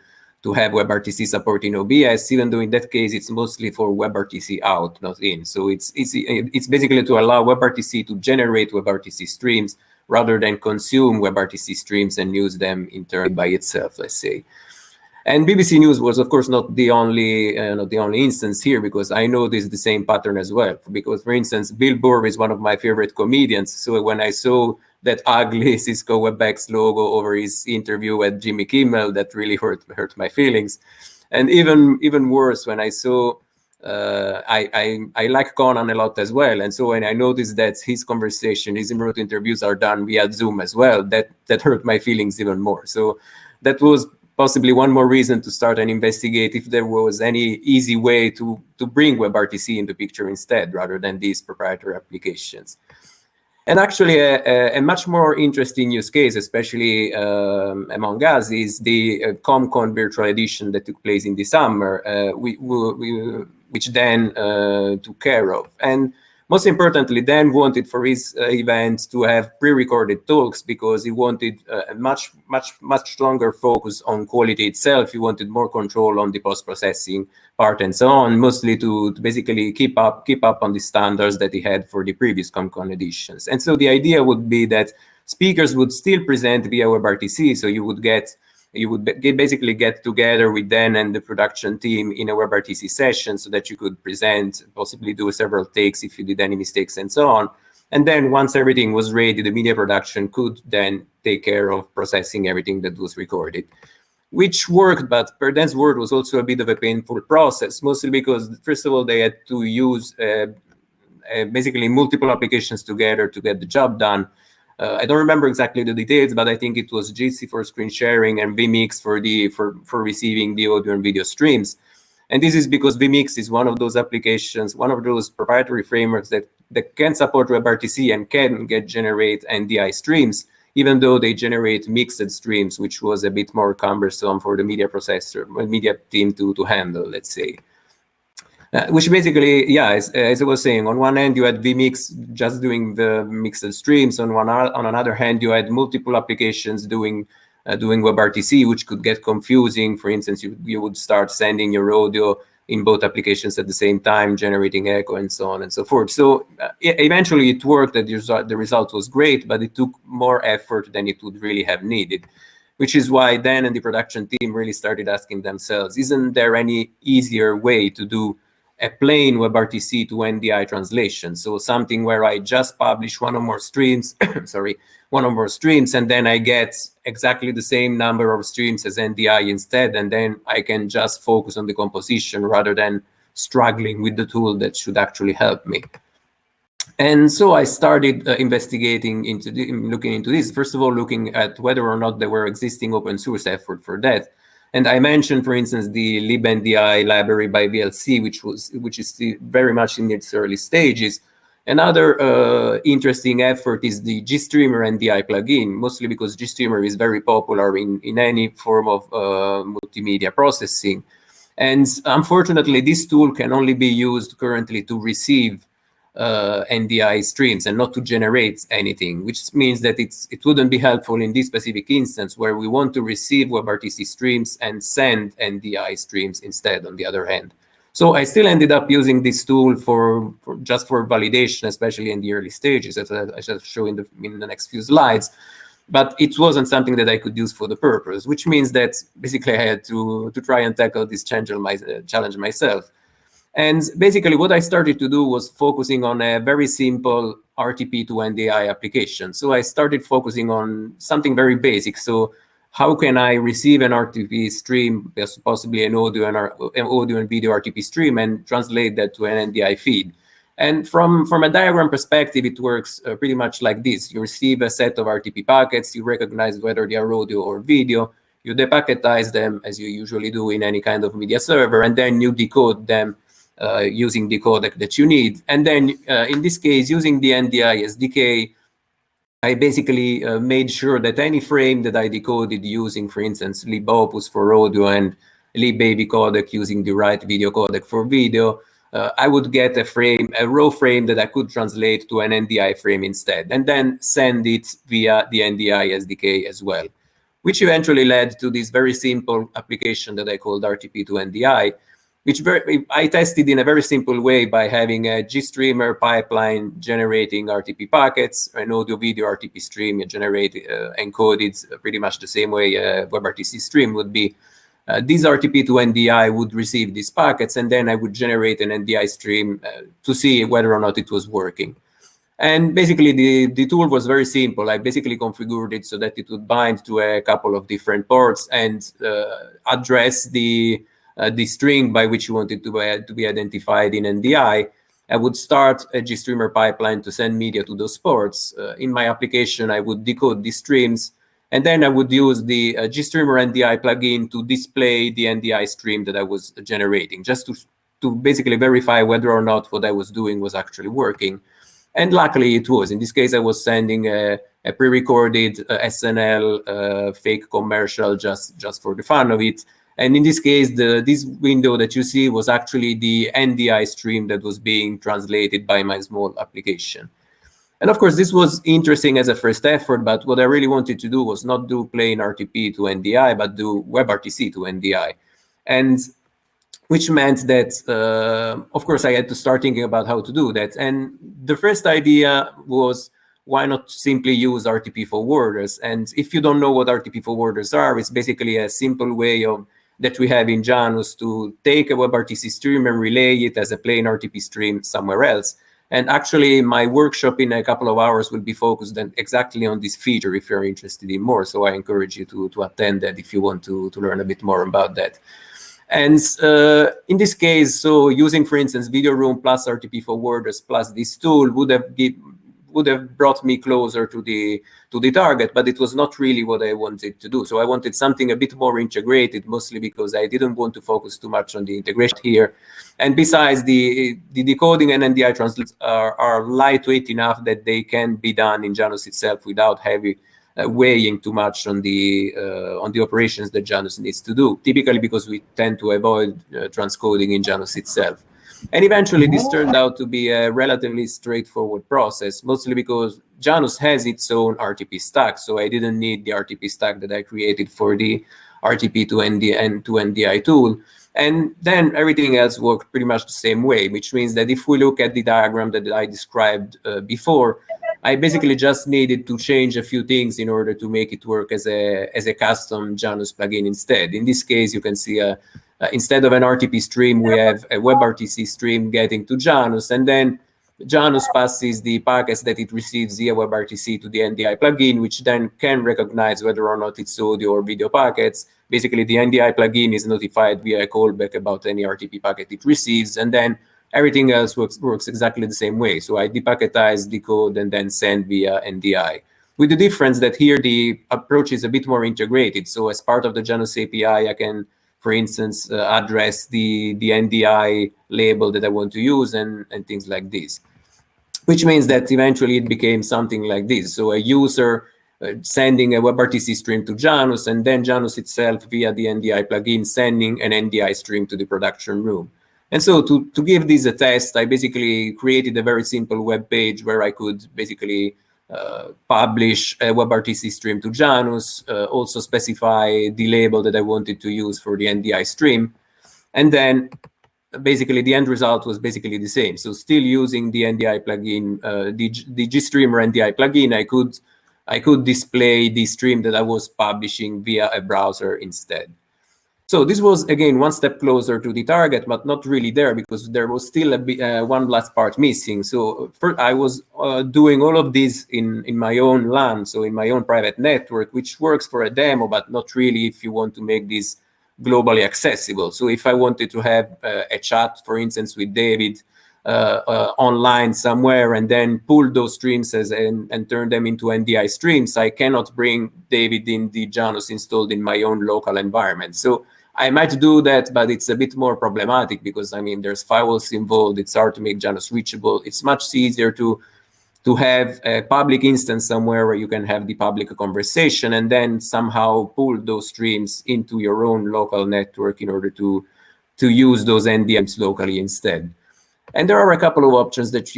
have WebRTC support in OBS, even though in that case it's mostly for WebRTC out, not in. So it's basically to allow WebRTC to generate WebRTC streams rather than consume WebRTC streams and use them internally by itself, let's say. And BBC News was, of course, not the only instance here, because I noticed the same pattern as well. Because, for instance, Bill Burr is one of my favorite comedians. So when I saw that ugly Cisco WebEx logo over his interview with Jimmy Kimmel, that really hurt my feelings. And even worse, when I saw, I like Conan a lot as well. And so when I noticed that his remote interviews are done via Zoom as well, that hurt my feelings even more. So that was possibly one more reason to start and investigate if there was any easy way to bring WebRTC into picture instead, rather than these proprietary applications. And actually, a much more interesting use case, especially among us, is the ComCon virtual edition that took place in the summer, which Dan took care of. And most importantly, Dan wanted for his event to have pre-recorded talks because he wanted a much stronger focus on quality itself. He wanted more control on the post-processing part and so on, mostly to basically keep up on the standards that he had for the previous ComCon editions. And so the idea would be that speakers would still present via WebRTC, so you would basically get together with Dan and the production team in a WebRTC session so that you could present, possibly do several takes if you did any mistakes and so on. And then once everything was ready, the media production could then take care of processing everything that was recorded, which worked, but per Dan's word was also a bit of a painful process, mostly because, first of all, they had to use basically multiple applications together to get the job done. I don't remember exactly the details, but I think it was Jitsi for screen sharing and vMix for receiving the audio and video streams. And this is because vMix is one of those applications, one of those proprietary frameworks that can support WebRTC and can generate NDI streams, even though they generate mixed streams, which was a bit more cumbersome for the media team to handle, let's say. Which basically, yeah, as I was saying, on one hand you had vMix just doing the mixed streams. On another hand, you had multiple applications doing WebRTC, which could get confusing. For instance, you would start sending your audio in both applications at the same time, generating echo and so on and so forth. So eventually it worked. The result was great, but it took more effort than it would really have needed. which is why Dan and the production team really started asking themselves, isn't there any easier way to do a plain WebRTC to NDI translation? So something where I just publish one or more streams, and then I get exactly the same number of streams as NDI instead, and then I can just focus on the composition rather than struggling with the tool that should actually help me. And so I started looking into this. First of all, looking at whether or not there were existing open source effort for that. And I mentioned, for instance, the libNDI library by VLC, which is still very much in its early stages. Another interesting effort is the GStreamer NDI plugin, mostly because GStreamer is very popular in any form of multimedia processing. And unfortunately, this tool can only be used currently to receive NDI streams and not to generate anything, which means that it wouldn't be helpful in this specific instance where we want to receive WebRTC streams and send NDI streams instead, on the other hand. So I still ended up using this tool for just for validation, especially in the early stages, as I shall show in the next few slides. But it wasn't something that I could use for the purpose, which means that basically I had to try and tackle this challenge myself. And basically what I started to do was focusing on a very simple RTP to NDI application. So I started focusing on something very basic. So how can I receive an RTP stream, possibly an audio and video RTP stream, and translate that to an NDI feed? And from a diagram perspective, it works pretty much like this. You receive a set of RTP packets, you recognize whether they are audio or video, you depacketize them as you usually do in any kind of media server, and then you decode them using the codec that you need. And then in this case, using the NDI SDK, I basically made sure that any frame that I decoded using, for instance, libopus for audio and libbaby codec using the right video codec for video, I would get a raw frame that I could translate to an NDI frame instead, and then send it via the NDI SDK as well, which eventually led to this very simple application that I called RTP to NDI, which I tested in a very simple way by having a GStreamer pipeline generating RTP packets, an audio-video RTP stream encoded pretty much the same way a WebRTC stream would be. This RTP to NDI would receive these packets, and then I would generate an NDI stream to see whether or not it was working. And basically, the tool was very simple. I basically configured it so that it would bind to a couple of different ports and address the string by which you wanted to be identified in NDI. I would start a GStreamer pipeline to send media to those ports. In my application, I would decode the streams, and then I would use the GStreamer NDI plugin to display the NDI stream that I was generating, just to basically verify whether or not what I was doing was actually working. And luckily it was. In this case, I was sending a pre-recorded SNL fake commercial just for the fun of it. And in this case, this window that you see was actually the NDI stream that was being translated by my small application. And of course, this was interesting as a first effort, but what I really wanted to do was not do plain RTP to NDI, but do WebRTC to NDI. And which meant that, of course, I had to start thinking about how to do that. And the first idea was, why not simply use RTP forwarders? And if you don't know what RTP forwarders are, it's basically a simple way that we have in Janus to take a WebRTC stream and relay it as a plain RTP stream somewhere else. And actually, my workshop in a couple of hours will be focused exactly on this feature if you're interested in more. So I encourage you to attend that if you want to learn a bit more about that. And in this case, so using, for instance, Video Room plus RTP forwarders plus this tool would have brought me closer to the target, but it was not really what I wanted to do. So I wanted something a bit more integrated, mostly because I didn't want to focus too much on the integration here. And besides, the decoding and NDI translates are lightweight enough that they can be done in Janus itself without heavy weighing too much on the operations that Janus needs to do, typically because we tend to avoid transcoding in Janus itself. And eventually this turned out to be a relatively straightforward process, mostly because Janus has its own RTP stack, so I didn't need the RTP stack that I created for the RTP to NDI tool. And then everything else worked pretty much the same way, which means that if we look at the diagram that I described before, I basically just needed to change a few things in order to make it work as a custom Janus plugin instead. In this case, you can see instead of an RTP stream, we have a WebRTC stream getting to Janus, and then Janus passes the packets that it receives via WebRTC to the NDI plugin, which then can recognize whether or not it's audio or video packets. Basically, the NDI plugin is notified via a callback about any RTP packet it receives, and then everything else works exactly the same way. So I depacketize the code and then send via NDI. With the difference that here the approach is a bit more integrated. So as part of the Janus API, I can, for instance, address the NDI label that I want to use and things like this. Which means that eventually it became something like this. So a user sending a WebRTC stream to Janus, and then Janus itself via the NDI plugin sending an NDI stream to the production room. And so to give this a test, I basically created a very simple web page where I could basically publish a WebRTC stream to Janus, also specify the label that I wanted to use for the NDI stream. And then basically the end result was basically the same. So still using the NDI plugin, the GStreamer NDI plugin, I could display the stream that I was publishing via a browser instead. So this was, again, one step closer to the target, but not really there because there was still one last part missing. So first, I was doing all of this in my own LAN, so in my own private network, which works for a demo, but not really if you want to make this globally accessible. So if I wanted to have a chat, for instance, with David online somewhere and then pull those streams and turn them into NDI streams, I cannot bring David in the Janus installed in my own local environment. So I might do that, but it's a bit more problematic because, I mean, there's firewalls involved. It's hard to make Janus reachable. It's much easier to have a public instance somewhere where you can have the public conversation and then somehow pull those streams into your own local network in order to use those NDMs locally instead. And there are a couple of options that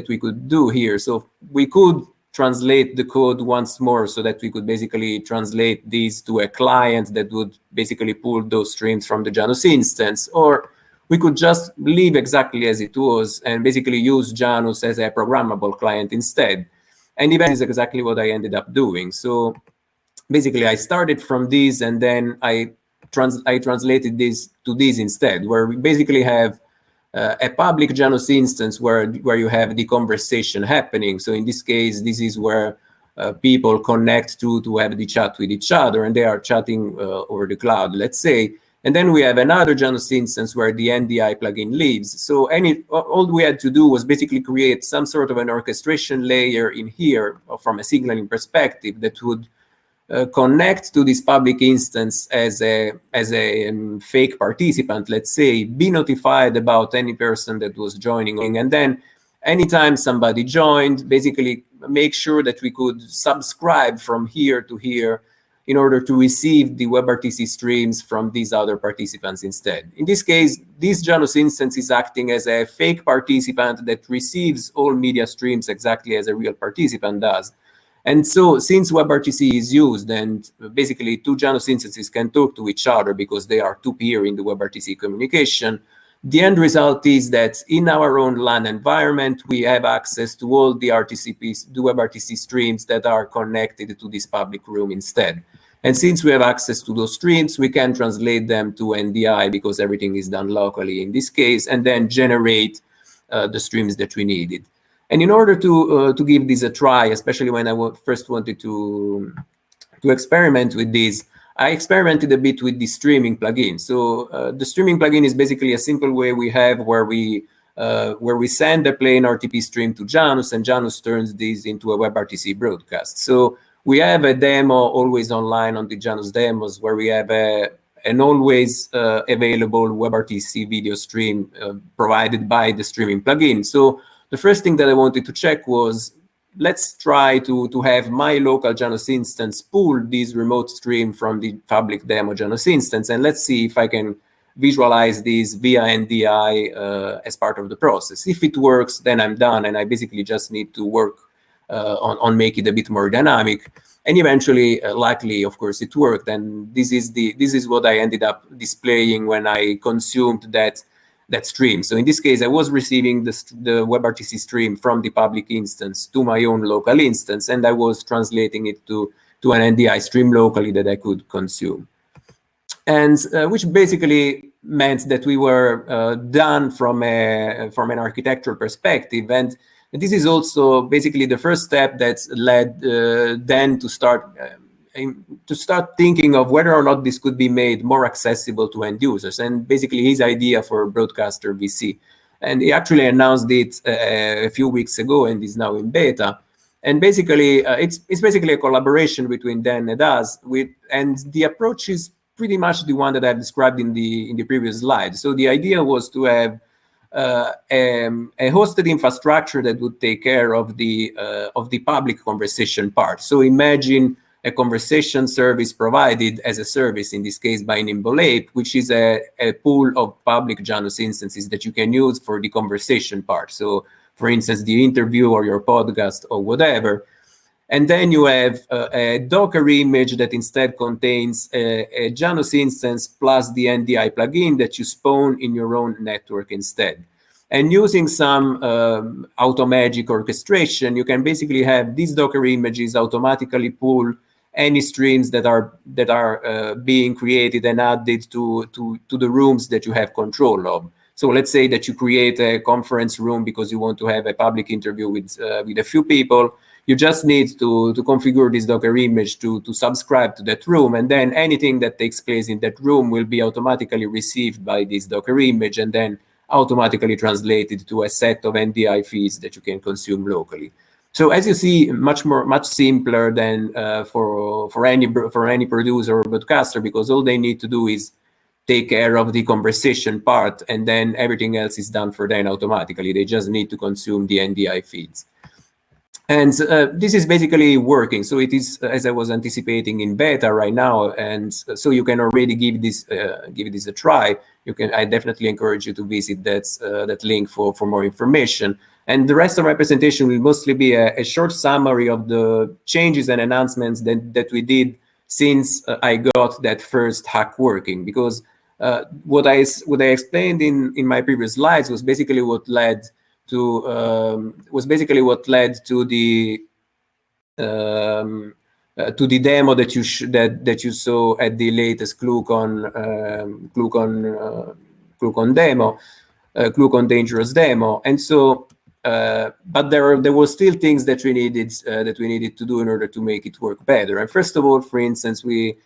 we could do here. So we could translate the code once more so that we could basically translate these to a client that would basically pull those streams from the Janus instance, or we could just leave exactly as it was and basically use Janus as a programmable client instead. And even is exactly what I ended up doing. So basically I started from this and then I translated this to this instead, where we basically have a public Janus instance where you have the conversation happening. So in this case, this is where people connect to have the chat with each other, and they are chatting over the cloud, let's say. And then we have another Janus instance where the NDI plugin lives. So all we had to do was basically create some sort of an orchestration layer in here from a signaling perspective that would connect to this public instance as a fake participant, let's say, be notified about any person that was joining, and then anytime somebody joined, basically make sure that we could subscribe from here to here in order to receive the WebRTC streams from these other participants instead. In this case, this Janus instance is acting as a fake participant that receives all media streams exactly as a real participant does. And so since WebRTC is used and basically two Janus instances can talk to each other because they are two-peer in the WebRTC communication, the end result is that in our own LAN environment, we have access to all the WebRTC streams that are connected to this public room instead. And since we have access to those streams, we can translate them to NDI because everything is done locally in this case, and then generate the streams that we needed. And in order to give this a try, especially when I first wanted to experiment with this, I experimented a bit with the streaming plugin. So the streaming plugin is basically a simple way we have where we send a plain RTP stream to Janus, and Janus turns this into a WebRTC broadcast. So we have a demo always online on the Janus demos where we have an always available WebRTC video stream provided by the streaming plugin. So the first thing that I wanted to check was, let's try to have my local Janus instance pull this remote stream from the public demo Janus instance, and let's see if I can visualize this via NDI as part of the process. If it works, then I'm done, and I basically just need to work on making it a bit more dynamic. And eventually, luckily, of course, it worked, and this is what I ended up displaying when I consumed that that stream. So in this case, I was receiving the WebRTC stream from the public instance to my own local instance, and I was translating it to an NDI stream locally that I could consume. And which basically meant that we were done from an architectural perspective. And this is also basically the first step that led then to start thinking of whether or not this could be made more accessible to end users, and basically his idea for Broadcaster VC. And he actually announced it a few weeks ago and is now in beta. And basically, it's basically a collaboration between Dan and us, and the approach is pretty much the one that I've described in the previous slide. So the idea was to have a hosted infrastructure that would take care of the public conversation part. So imagine a conversation service provided as a service, in this case by Nimble Ape, which is a pool of public Janus instances that you can use for the conversation part. So, for instance, the interview or your podcast or whatever. And then you have a Docker image that instead contains a Janus instance plus the NDI plugin that you spawn in your own network instead. And using some automagic orchestration, you can basically have these Docker images automatically pull any streams that are being created and added to the rooms that you have control of. So let's say that you create a conference room because you want to have a public interview with a few people. You just need to configure this Docker image to subscribe to that room, and then anything that takes place in that room will be automatically received by this Docker image and then automatically translated to a set of NDI feeds that you can consume locally. So as you see, much simpler than for any producer or broadcaster, because all they need to do is take care of the conversation part, and then everything else is done for them automatically. They just need to consume the NDI feeds. And this is basically working. So it is, as I was anticipating, in beta right now, and so you can already give this a try. I definitely encourage you to visit that link for more information. And the rest of my presentation will mostly be a short summary of the changes and enhancements that we did since I got that first hack working. Because what I explained in my previous slides was basically what led to the demo that you saw at the latest ClueCon demo, ClueCon Dangerous demo. And so, but there were still things that we needed to do in order to make it work better. And first of all, for instance, we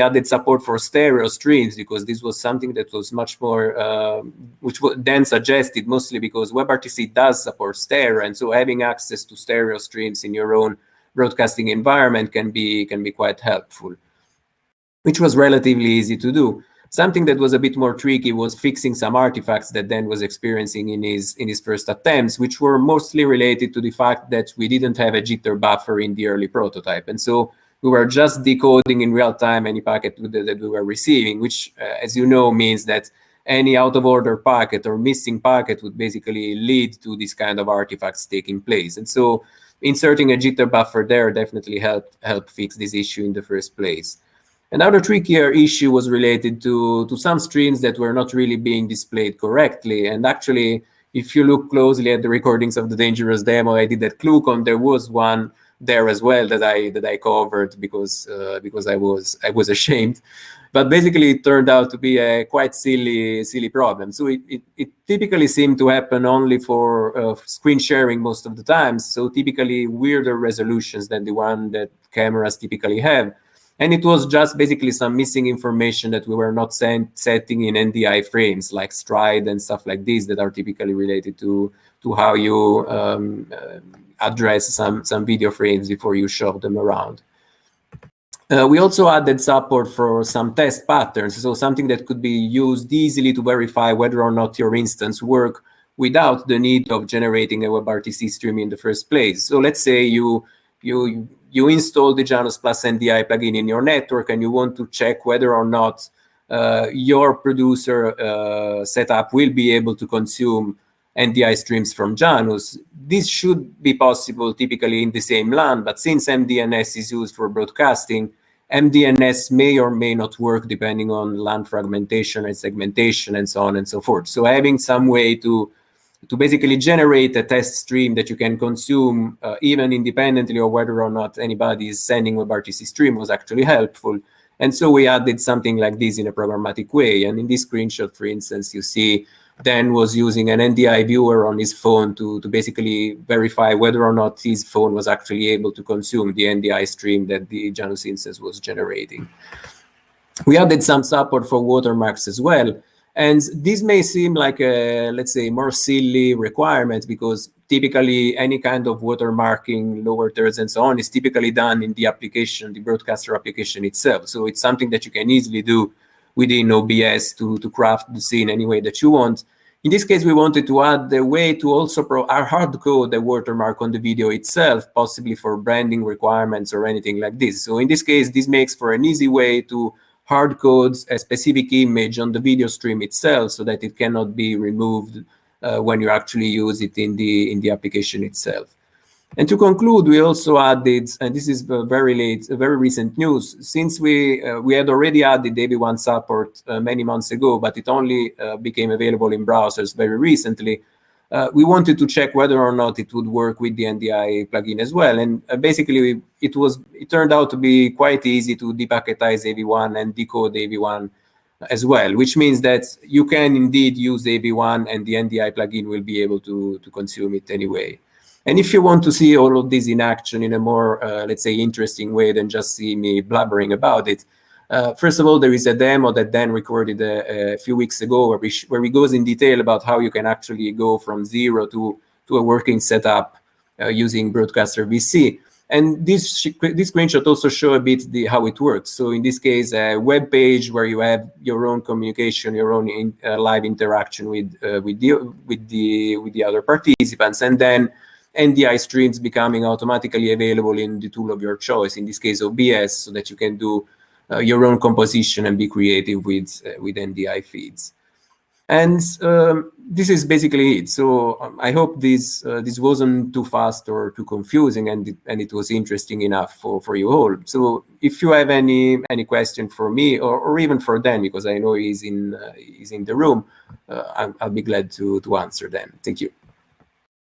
added support for stereo streams, because this was something that was much more, which was then suggested mostly because WebRTC does support stereo, and so having access to stereo streams in your own broadcasting environment can be quite helpful, which was relatively easy to do. Something that was a bit more tricky was fixing some artifacts that Dan was experiencing in his first attempts, which were mostly related to the fact that we didn't have a jitter buffer in the early prototype, and so we were just decoding in real time any packet that we were receiving, which, as you know, means that any out of order packet or missing packet would basically lead to this kind of artifacts taking place. And so inserting a jitter buffer there definitely helped fix this issue in the first place. Another trickier issue was related to some streams that were not really being displayed correctly. And actually, if you look closely at the recordings of the Dangerous demo I did at ClueCon, there was one there as well that I covered because I was ashamed. But basically, it turned out to be a quite silly problem. So it typically seemed to happen only for screen sharing most of the time. So typically weirder resolutions than the one that cameras typically have. And it was just basically some missing information that we were not setting in NDI frames, like stride and stuff like this, that are typically related to how you address some video frames before you shove them around. We also added support for some test patterns, so something that could be used easily to verify whether or not your instance works without the need of generating a WebRTC stream in the first place. So let's say you install the Janus Plus NDI plugin in your network and you want to check whether or not your producer setup will be able to consume NDI streams from Janus. This should be possible typically in the same LAN, but since MDNS is used for broadcasting, MDNS may or may not work depending on LAN fragmentation and segmentation and so on and so forth. So having some way to basically generate a test stream that you can consume even independently of whether or not anybody is sending Webrtc stream was actually helpful. And so we added something like this in a programmatic way. And in this screenshot, for instance, you see Dan was using an NDI viewer on his phone to basically verify whether or not his phone was actually able to consume the NDI stream that the Janus instance was generating. We added some support for watermarks as well. And this may seem like a, let's say, more silly requirement because typically any kind of watermarking, lower thirds and so on is typically done in the application, the broadcaster application itself. So it's something that you can easily do within OBS to craft the scene any way that you want. In this case, we wanted to add the way to also hard code the watermark on the video itself, possibly for branding requirements or anything like this. So in this case, this makes for an easy way to hard codes a specific image on the video stream itself so that it cannot be removed when you actually use it in the application itself. And to conclude, we also added, and this is very recent news, since we had already added AV1 support many months ago, but it only became available in browsers very recently. We wanted to check whether or not it would work with the NDI plugin as well. And basically, it turned out to be quite easy to depacketize AV1 and decode AV1 as well, which means that you can indeed use AV1 and the NDI plugin will be able to consume it anyway. And if you want to see all of this in action in a more, let's say, interesting way than just see me blabbering about it, first of all, there is a demo that Dan recorded a few weeks ago where he goes in detail about how you can actually go from zero to a working setup using Broadcaster VC. And this screenshot also shows a bit how it works. So in this case, a web page where you have your own communication, your own live interaction with the other participants, and then NDI streams becoming automatically available in the tool of your choice, in this case OBS, so that you can do your own composition and be creative with NDI feeds. And this is basically it. So I hope this wasn't too fast or too confusing, and it was interesting enough for you all. So if you have any question for me or even for Dan, because I know he's in the room, I'll be glad to answer them. Thank you.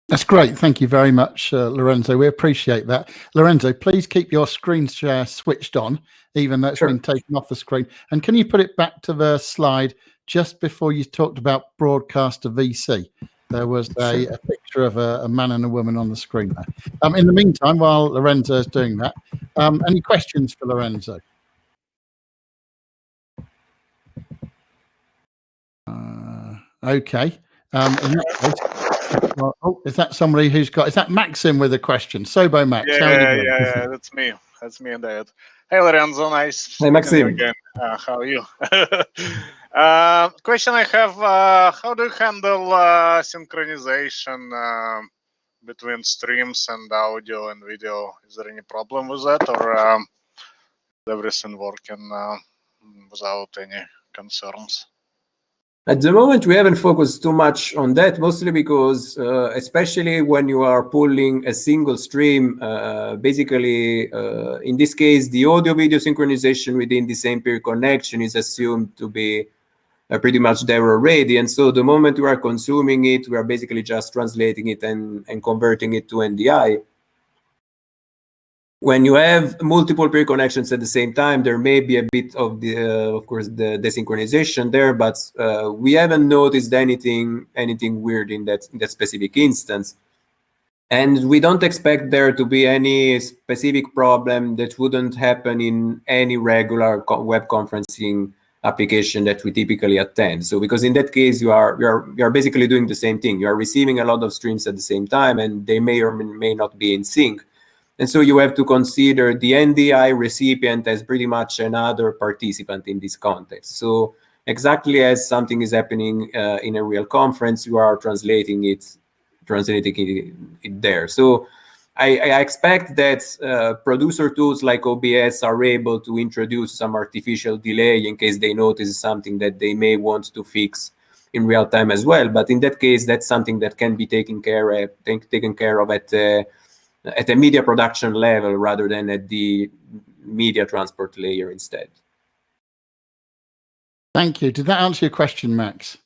That's great. Thank you very much, Lorenzo. We appreciate that. Lorenzo, please keep your screen share switched on, even though it's been taken off the screen. And can you put it back to the slide just before you talked about Broadcaster VC? There was a picture of a man and a woman on the screen there. In the meantime, while Lorenzo is doing that, any questions for Lorenzo? Okay. In that case, well, is that somebody who's got? Is that Maxim with a question? Sobo Max. Yeah, that's me. That's me, Dad. Hey, Lorenzo, nice. Hey, Maxim. Again. How are you? Question I have: how do you handle synchronization between streams and audio and video? Is there any problem with that, or is everything working without any concerns? At the moment, we haven't focused too much on that, mostly because, especially when you are pulling a single stream, basically, in this case, the audio-video synchronization within the same peer connection is assumed to be pretty much there already. And so the moment you are consuming it, we are basically just translating it and converting it to NDI. When you have multiple peer connections at the same time, there may be a bit of of course, the desynchronization there, but we haven't noticed anything weird in that specific instance. And we don't expect there to be any specific problem that wouldn't happen in any regular web conferencing application that we typically attend. So because in that case, you are basically doing the same thing. You are receiving a lot of streams at the same time, and they may or may not be in sync. And so you have to consider the NDI recipient as pretty much another participant in this context. So exactly as something is happening in a real conference, you are translating it there. So I expect that producer tools like OBS are able to introduce some artificial delay in case they notice something that they may want to fix in real time as well. But in that case, that's something that can be taken care of at a media production level rather than at the media transport layer instead. Thank you. Did that answer your question, Max?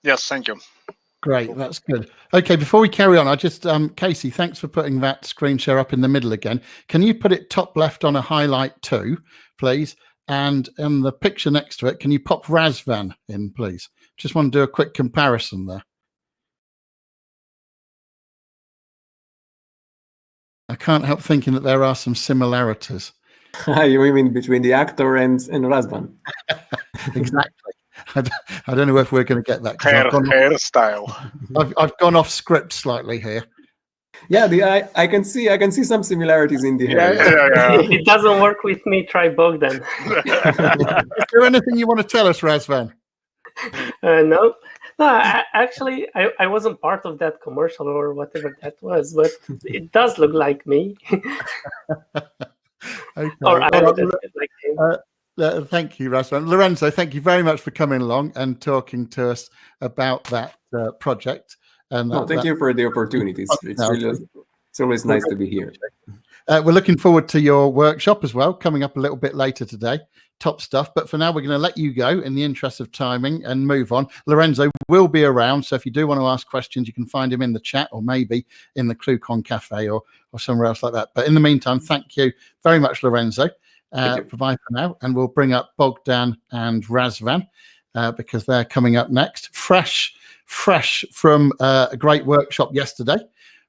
Yes, thank you. Great, that's good. Okay, before we carry on, I just, Casey, thanks for putting that screen share up in the middle again. Can you put it top left on a highlight too, please? And in the picture next to it, can you pop Răzvan in, please? Just want to do a quick comparison there. I can't help thinking that there are some similarities. You mean between the actor and Răzvan? Exactly. I don't know if we're going to get that. Hairstyle. I've gone off script slightly here. Yeah, I can see some similarities in the hair. Yeah. If it doesn't work with me, try Bogdan. Is there anything you want to tell us, Răzvan? No, actually, I wasn't part of that commercial or whatever that was, but it does look like me. Okay. Or I look like him. Thank you, Răzvan. Lorenzo, thank you very much for coming along and talking to us about that project. And thank you for the opportunities. It's always nice to be here. We're looking forward to your workshop as well, coming up a little bit later today. Top stuff. But for now, we're going to let you go in the interest of timing and move on. Lorenzo will be around, so if you do want to ask questions, you can find him in the chat or maybe in the ClueCon Cafe or somewhere else like that. But in the meantime, thank you very much, Lorenzo. For bye for now, and we'll bring up Bogdan and Răzvan because they're coming up next. Fresh from a great workshop yesterday,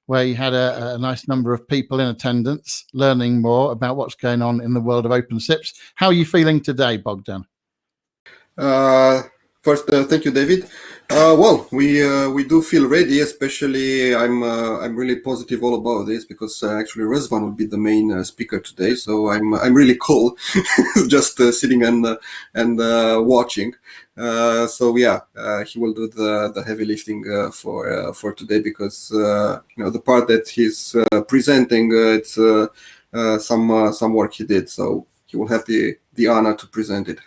where you had a nice number of people in attendance learning more about what's going on in the world of OpenSIPS. How are you feeling today, Bogdan? First, thank you, David. Well, we do feel ready. Especially, I'm really positive all about this because actually Răzvan will be the main speaker today. So I'm really cool, just sitting and watching. So yeah, he will do the heavy lifting for today because the part that he's presenting, it's some work he did. So he will have the honor to present it.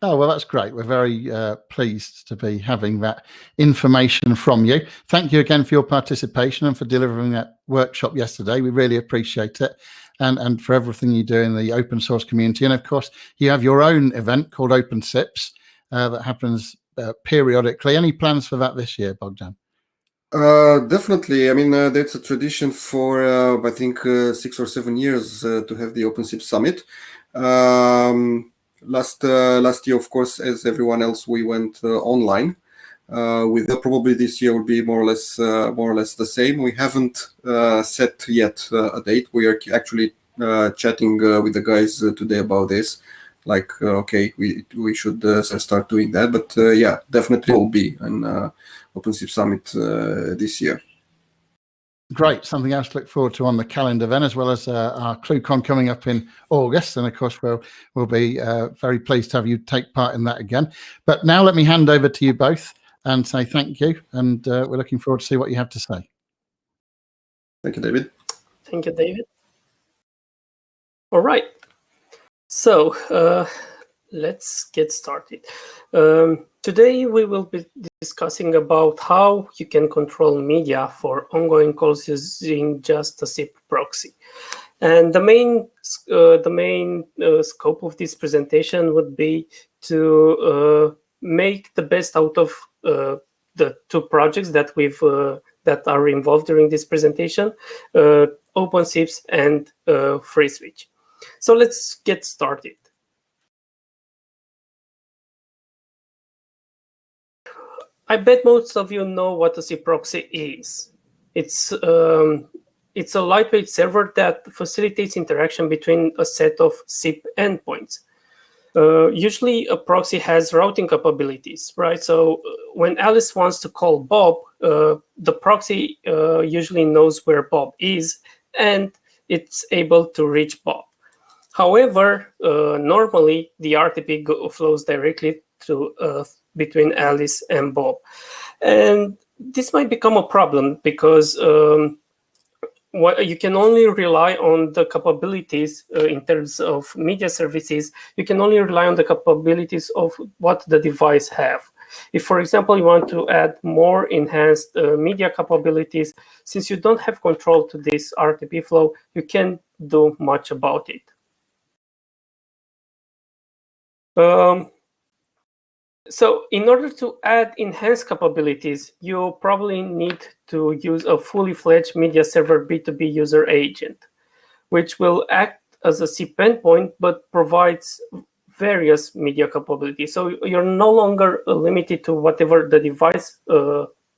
Oh, well, that's great. We're very pleased to be having that information from you. Thank you again for your participation and for delivering that workshop yesterday. We really appreciate it. And for everything you do in the open source community. And of course, you have your own event called OpenSIPS that happens periodically. Any plans for that this year, Bogdan? Definitely. I mean, that's a tradition for, I think, 6 or 7 years to have the OpenSIPS Summit. Last year, of course, as everyone else, we went online. With probably this year will be more or less the same. We haven't set yet a date. We are actually chatting with the guys today about this. Like, okay, we should start doing that. But yeah, definitely will be an OpenSIPS Summit this year. Great. Something else to look forward to on the calendar then, as well as our ClueCon coming up in August. And of course, we'll be very pleased to have you take part in that again. But now let me hand over to you both and say thank you. And we're looking forward to see what you have to say. Thank you, David. Thank you, David. All right. So let's get started. Today, we will be discussing about how you can control media for ongoing calls using just a SIP proxy. And the main scope of this presentation would be to make the best out of the two projects that that are involved during this presentation, OpenSIPS and FreeSwitch. So let's get started. I bet most of you know what a SIP proxy is. It's a lightweight server that facilitates interaction between a set of SIP endpoints. Usually, a proxy has routing capabilities, right? So when Alice wants to call Bob, the proxy usually knows where Bob is, and it's able to reach Bob. However, normally, the RTP flows directly to between Alice and Bob. And this might become a problem because you can only rely on the capabilities in terms of media services. You can only rely on the capabilities of what the device have. If, for example, you want to add more enhanced media capabilities, since you don't have control to this RTP flow, you can't do much about it. So in order to add enhanced capabilities, you probably need to use a fully fledged media server B2B user agent, which will act as a SIP endpoint, but provides various media capabilities. So you're no longer limited to whatever the device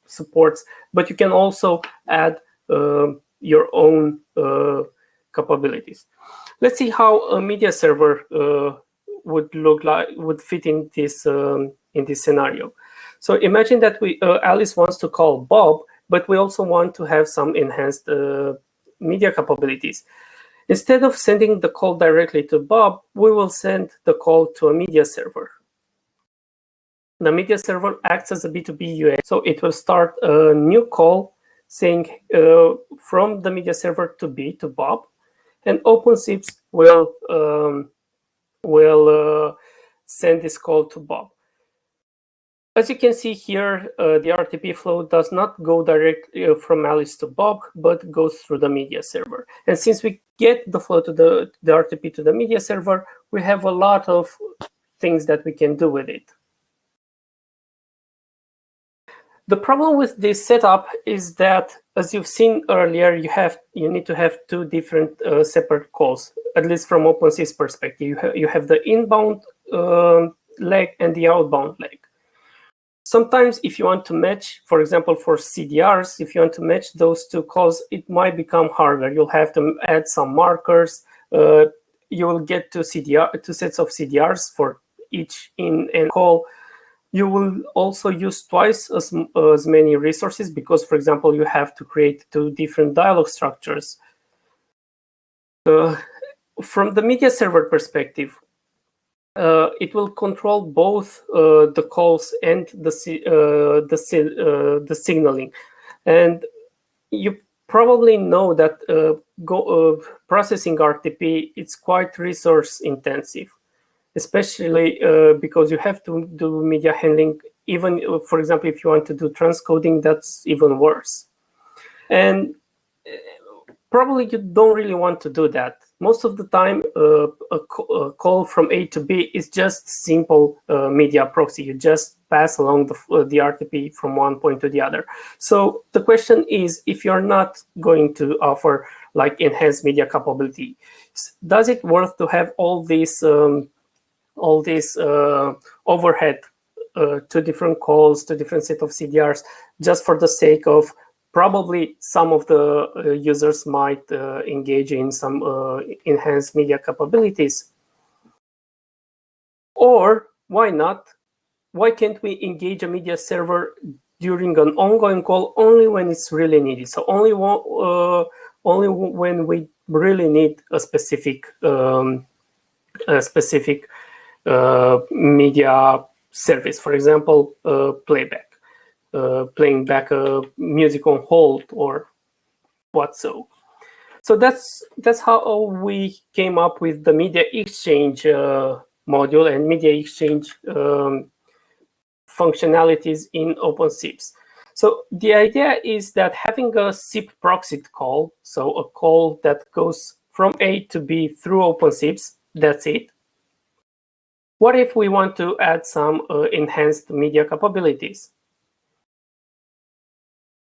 supports, but you can also add your own capabilities. Let's see how a media server would fit in this scenario. So imagine that Alice wants to call Bob, but we also want to have some enhanced media capabilities. Instead of sending the call directly to Bob, we will send the call to a media server. The media server acts as a B2B UA, so it will start a new call saying from the media server to Bob, and OpenSIPS will send this call to Bob. As you can see here, the RTP flow does not go directly from Alice to Bob, but goes through the media server. And since we get the flow to the RTP to the media server, we have a lot of things that we can do with it. The problem with this setup is that, as you've seen earlier, you need to have two different separate calls, at least from OpenSIPS perspective. You have the inbound leg and the outbound leg. Sometimes if you want to match, for example, for CDRs, if you want to match those two calls, it might become harder. You'll have to add some markers. You will get two sets of CDRs for each in and call. You will also use twice as many resources because, for example, you have to create two different dialog structures. From the media server perspective, it will control both the calls and the signaling. And you probably know that processing RTP, it's quite resource intensive, especially because you have to do media handling. Even, for example, if you want to do transcoding, that's even worse. And probably you don't really want to do that. Most of the time, a call from A to B is just simple media proxy. You just pass along the RTP from one point to the other. So the question is, if you're not going to offer like enhanced media capability, does it worth to have all this overhead, two different calls, two different set of CDRs, just for the sake of probably some of the users might engage in some enhanced media capabilities? Or why not? Why can't we engage a media server during an ongoing call only when it's really needed? So only when we really need a specific media service, for example, playback. Playing back music on hold or what so. So that's how we came up with the media exchange module and media exchange functionalities in OpenSIPS. So the idea is that having a SIP proxied call, so a call that goes from A to B through OpenSIPS, that's it. What if we want to add some enhanced media capabilities?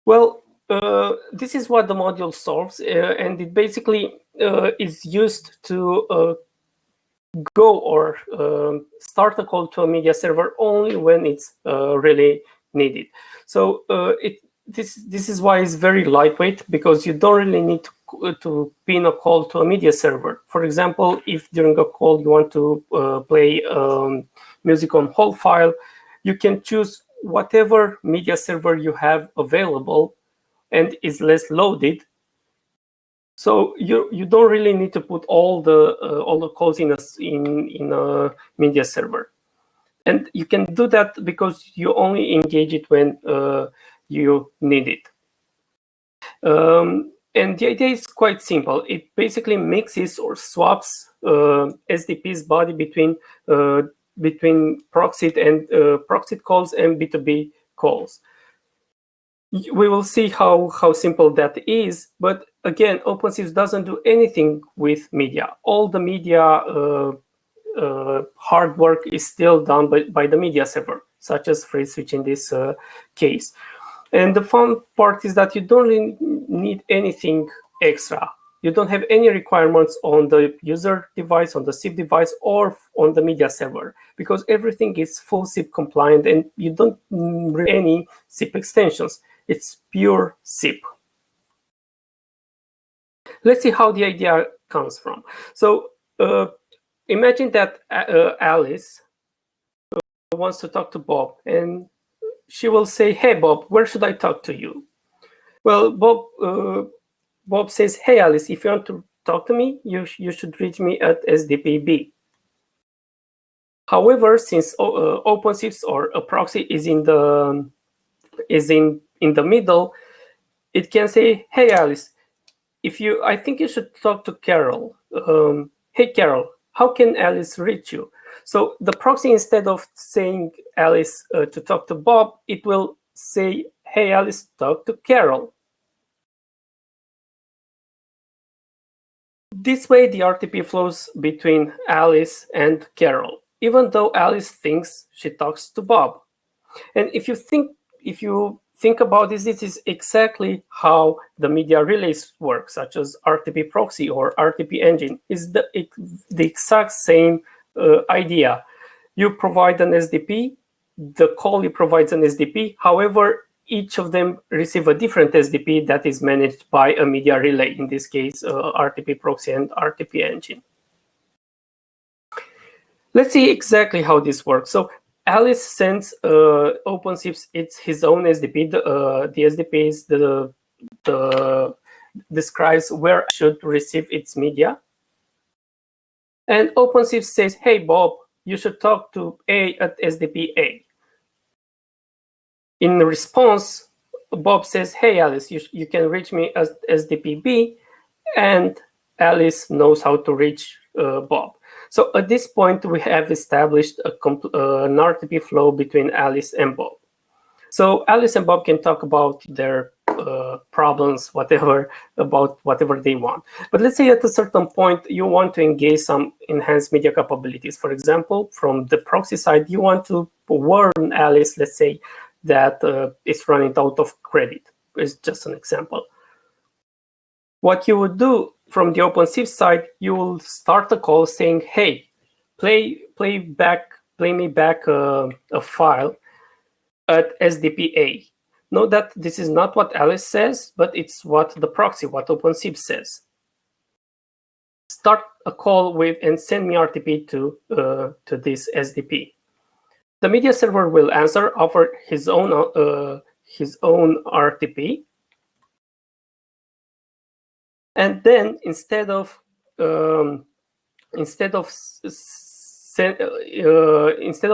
Well, this is what the module solves, and it basically is used to go or start a call to a media server only when it's really needed. So this is why it's very lightweight, because you don't really need to pin a call to a media server. For example, if during a call you want to play music on hold file, you can choose whatever media server you have available and is less loaded. So you don't really need to put all the calls in a media server, and you can do that because you only engage it when you need it. And the idea is quite simple. It basically mixes or swaps SDP's body between between proxied calls and B2B calls. We will see how simple that is, but again, OpenSIPS doesn't do anything with media. All the media hard work is still done by the media server, such as phrase switch in this case. And the fun part is that you don't really need anything extra. You don't have any requirements on the user device, on the SIP device, or on the media server, because everything is full SIP compliant and you don't need any SIP extensions. It's pure SIP. Let's see how the idea comes from. So imagine that Alice wants to talk to Bob, and she will say, "Hey, Bob, where should I talk to you?" Well, Bob says, "Hey, Alice, if you want to talk to me, you should reach me at SDPB." However, since OpenSIPS or a proxy is in the middle, it can say, "Hey, Alice, I think you should talk to Carol. Hey, Carol, how can Alice reach you?" So the proxy, instead of saying Alice to talk to Bob, it will say, "Hey, Alice, talk to Carol." This way, the RTP flows between Alice and Carol, even though Alice thinks she talks to Bob. And if you think about this, this is exactly how the media relays work, such as RTP proxy or RTP engine. Is the exact same idea. You provide an SDP, the callee provides an SDP. However, each of them receive a different SDP that is managed by a media relay, in this case, RTP proxy and RTP engine. Let's see exactly how this works. So Alice sends OpenSIPS his own SDP. The SDP is describes where it should receive its media. And OpenSIPS says, "Hey, Bob, you should talk to A at SDP A." In response, Bob says, "Hey, Alice, you can reach me at SDP B," and Alice knows how to reach Bob. So at this point, we have established an RTP flow between Alice and Bob. So Alice and Bob can talk about their problems, whatever they want. But let's say at a certain point, you want to engage some enhanced media capabilities. For example, from the proxy side, you want to warn Alice, let's say, that it's running out of credit. It's just an example. What you would do from the OpenSIPS side, you will start a call saying, "Hey, play me back a file at SDPA." Note that this is not what Alice says, but it's what the proxy, what OpenSIPS says. Start a call with and send me RTP to this SDP. The media server will answer, offer his own RTP, and then instead of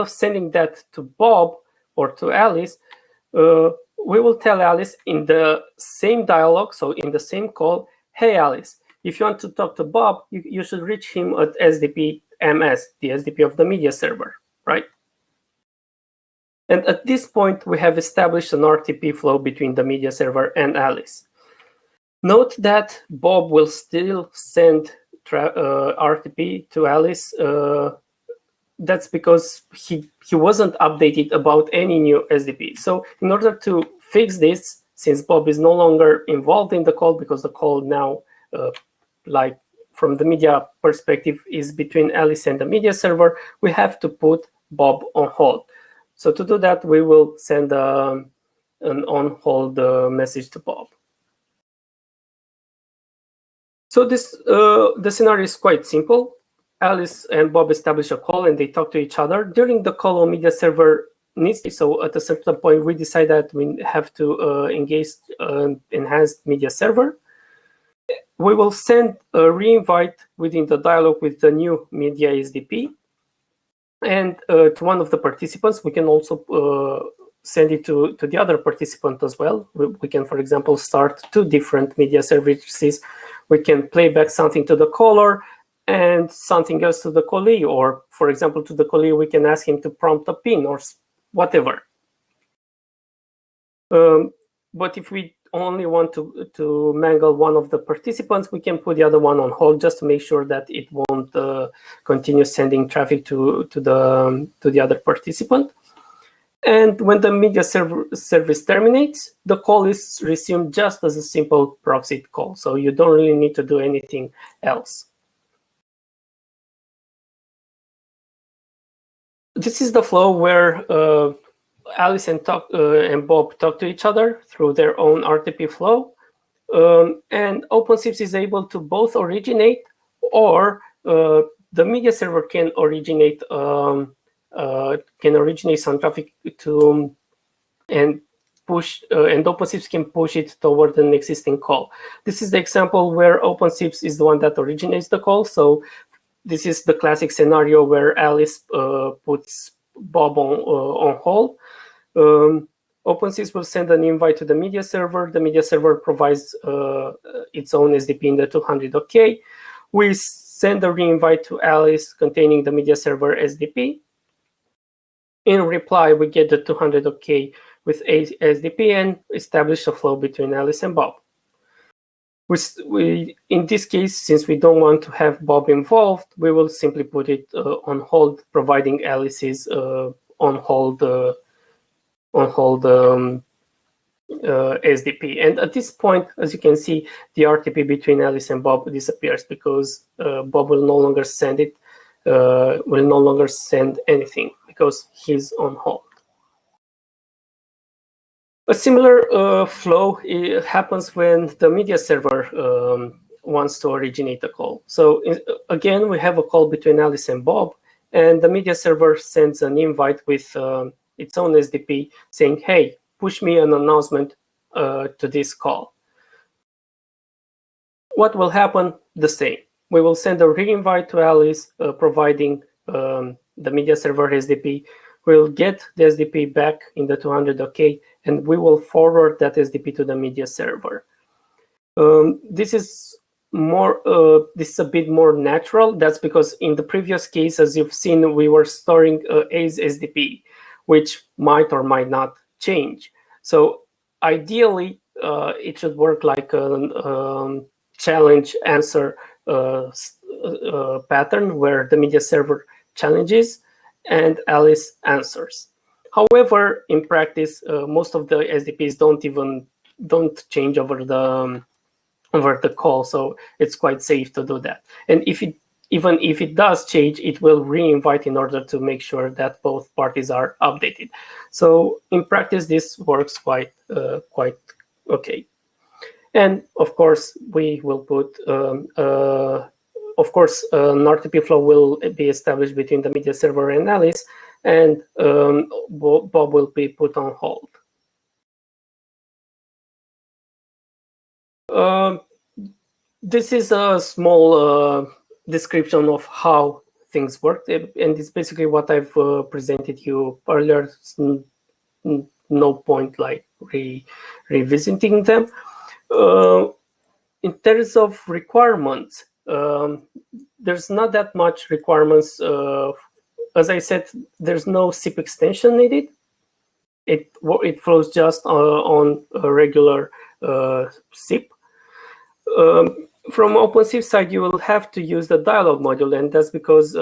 sending that to Bob or to Alice, we will tell Alice in the same dialogue, so in the same call, "Hey, Alice, if you want to talk to Bob, you should reach him at SDP MS, the SDP of the media server," right? And at this point, we have established an RTP flow between the media server and Alice. Note that Bob will still send RTP to Alice. That's because he wasn't updated about any new SDP. So in order to fix this, since Bob is no longer involved in the call, because the call now, like from the media perspective, is between Alice and the media server, we have to put Bob on hold. So to do that, we will send an on-hold message to Bob. So the scenario is quite simple. Alice and Bob establish a call and they talk to each other. During the call, media server needs to, so at a certain point, we decide that we have to engage an enhanced media server. We will send a re-invite within the dialogue with the new media SDP. And to one of the participants, we can also send it to the other participant as well. We can, for example, start 2 different media services. We can play back something to the caller, and something else to the callee, or for example, to the callee, we can ask him to prompt a pin or whatever. But if we only want to mangle one of the participants, we can put the other one on hold just to make sure that it won't continue sending traffic to the other participant. And when the media service terminates, the call is resumed just as a simple proxy call. So you don't really need to do anything else. This is the flow where Alice and Bob talk to each other through their own RTP flow. And OpenSIPS is able to both originate, or the media server can originate some traffic to and push, and OpenSIPS can push it toward an existing call. This is the example where OpenSIPS is the one that originates the call. So this is the classic scenario where Alice puts Bob on hold. OpenSIPS will send an invite to the media server. The media server provides its own SDP in the 200 OK. We send a re-invite to Alice containing the media server SDP. In reply, we get the 200 OK with SDP and establish a flow between Alice and Bob. In this case, since we don't want to have Bob involved, we will simply put it on hold, providing Alice's on hold SDP. And at this point, as you can see, the RTP between Alice and Bob disappears because Bob will no longer send it, will no longer send anything because he's on hold. A similar flow happens when the media server wants to originate a call. So again, we have a call between Alice and Bob, and the media server sends an invite with its own SDP saying, hey, push me an announcement to this call. What will happen? The same. We will send a re-invite to Alice, providing the media server SDP. We'll get the SDP back in the 200 OK, and we will forward that SDP to the media server. This is a bit more natural. That's because in the previous case, as you've seen, we were storing A's SDP, which might or might not change. So ideally, it should work like a challenge answer pattern where the media server challenges and Alice answers. However, in practice, most of the SDPs don't change over the call, so it's quite safe to do that. And even if it does change, it will re-invite in order to make sure that both parties are updated. So in practice, this works quite okay. And of course, we will put an RTP flow will be established between the media server and Alice, and Bob will be put on hold. This is a small description of how things work, and it's basically what I've presented you earlier. No point like revisiting them. In terms of requirements, there's not that much requirements. As I said, there's no SIP extension needed. It flows just on a regular SIP. From OpenSIPS side, you will have to use the dialog module, and that's because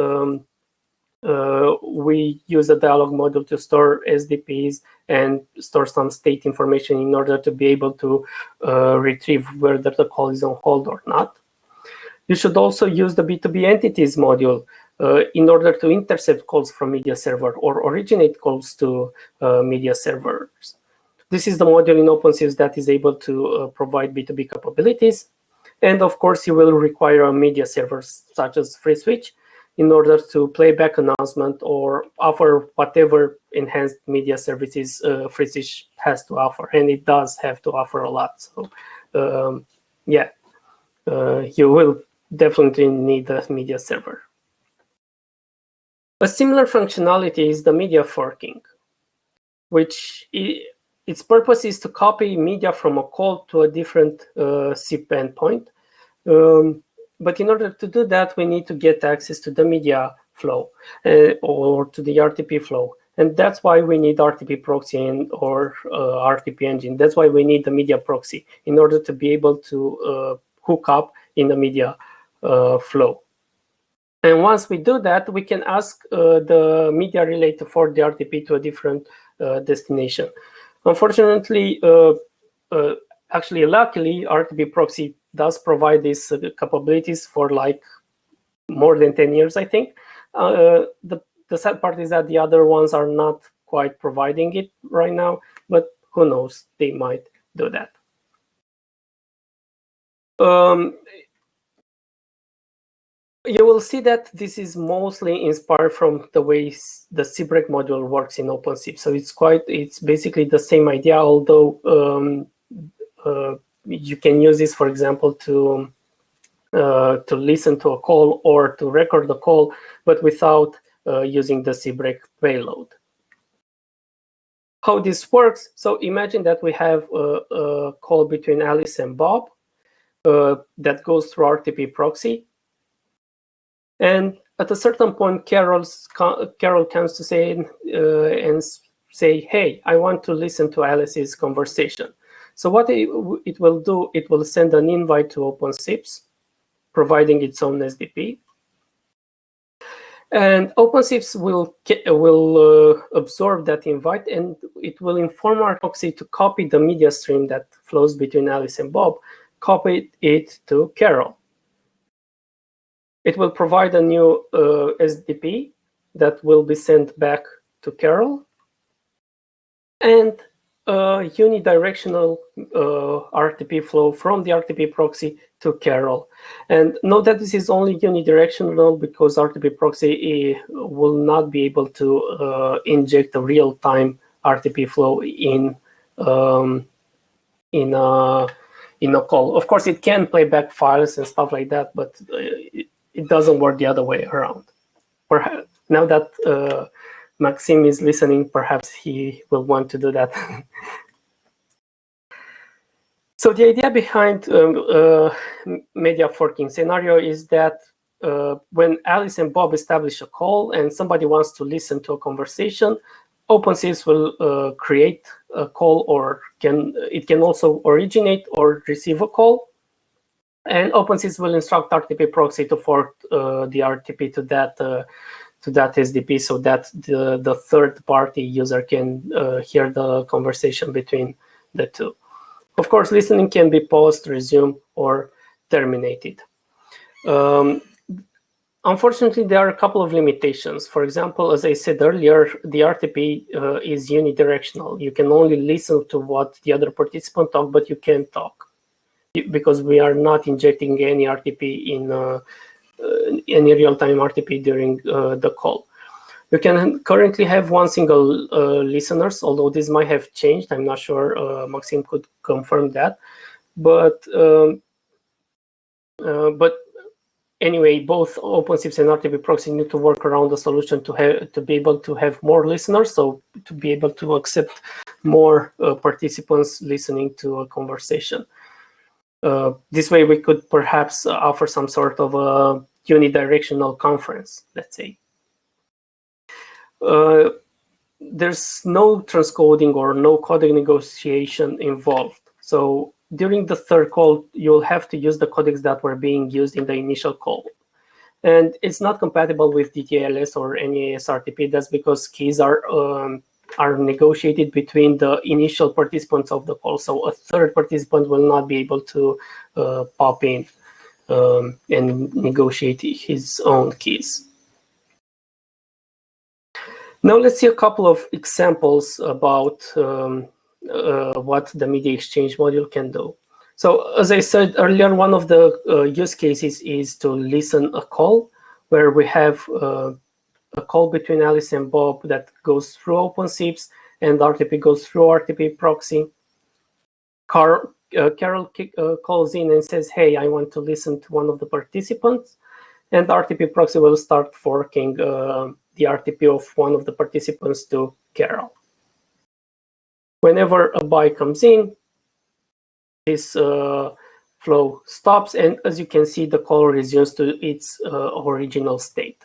we use a dialog module to store SDPs and store some state information in order to be able to retrieve whether the call is on hold or not. You should also use the B2B entities module in order to intercept calls from media server or originate calls to media servers. This is the module in OpenSIPS that is able to provide B2B capabilities. And of course, you will require a media server such as FreeSwitch in order to play back announcement or offer whatever enhanced media services FreeSwitch has to offer. And it does have to offer a lot. So you will definitely need a media server. A similar functionality is the media forking, which its purpose is to copy media from a call to a different SIP endpoint. But in order to do that, we need to get access to the media flow or to the RTP flow. And that's why we need RTP proxy or RTP engine. That's why we need the media proxy in order to be able to hook up in the media flow. And once we do that, we can ask the media relay to forward the RTP to a different destination. Unfortunately, actually, luckily, RTP proxy does provide these capabilities for like more than 10 years, I think. The sad part is that the other ones are not quite providing it right now, but who knows, they might do that. You will see that this is mostly inspired from the way the cbrec module works in OpenSIPS. So it's basically the same idea, although you can use this, for example, to listen to a call or to record the call, but without using the cbrec payload. How this works, so imagine that we have a call between Alice and Bob that goes through RTP proxy. And at a certain point, Carol comes to say and say, hey, I want to listen to Alice's conversation. So what it will do, it will send an invite to OpenSIPS, providing its own SDP. And OpenSIPS will absorb that invite, and it will inform our proxy to copy the media stream that flows between Alice and Bob, copy it to Carol. It will provide a new SDP that will be sent back to Carol, and unidirectional RTP flow from the RTP proxy to Carol. And note that this is only unidirectional because RTP proxy will not be able to inject a real-time RTP flow in a call. Of course, it can play back files and stuff like that, but it doesn't work the other way around. Perhaps now that Maxim is listening, perhaps he will want to do that. So the idea behind media forking scenario is that when Alice and Bob establish a call and somebody wants to listen to a conversation, OpenSIPS will create a call, or it can also originate or receive a call. And OpenSIPS will instruct RTP proxy to forward the RTP to that SDP so that the third-party user can hear the conversation between the two. Of course, listening can be paused, resumed, or terminated. Unfortunately, there are a couple of limitations. For example, as I said earlier, the RTP is unidirectional. You can only listen to what the other participant talks, but you can't talk because we are not injecting any RTP in any real-time RTP during the call. You can currently have one single listeners, although this might have changed. I'm not sure. Maxim could confirm that. But anyway, both OpenSIPS and RTP proxy need to work around the solution to be able to have more listeners, so to be able to accept more participants listening to a conversation. This way, we could perhaps offer some sort of a unidirectional conference, let's say. There's no transcoding or no codec negotiation involved. So during the third call, you'll have to use the codecs that were being used in the initial call. And it's not compatible with DTLS or NAS RTP. That's because keys are negotiated between the initial participants of the call. So a third participant will not be able to pop in and negotiate his own keys. Now let's see a couple of examples about what the media exchange module can do. So as I said earlier, one of the use cases is to listen a call where we have a call between Alice and Bob that goes through OpenSIPS and RTP goes through RTP proxy. Carol calls in and says, hey, I want to listen to one of the participants. And RTP proxy will start forking the RTP of one of the participants to Carol. Whenever a byte comes in, this flow stops, and as you can see, the call resumes to its original state.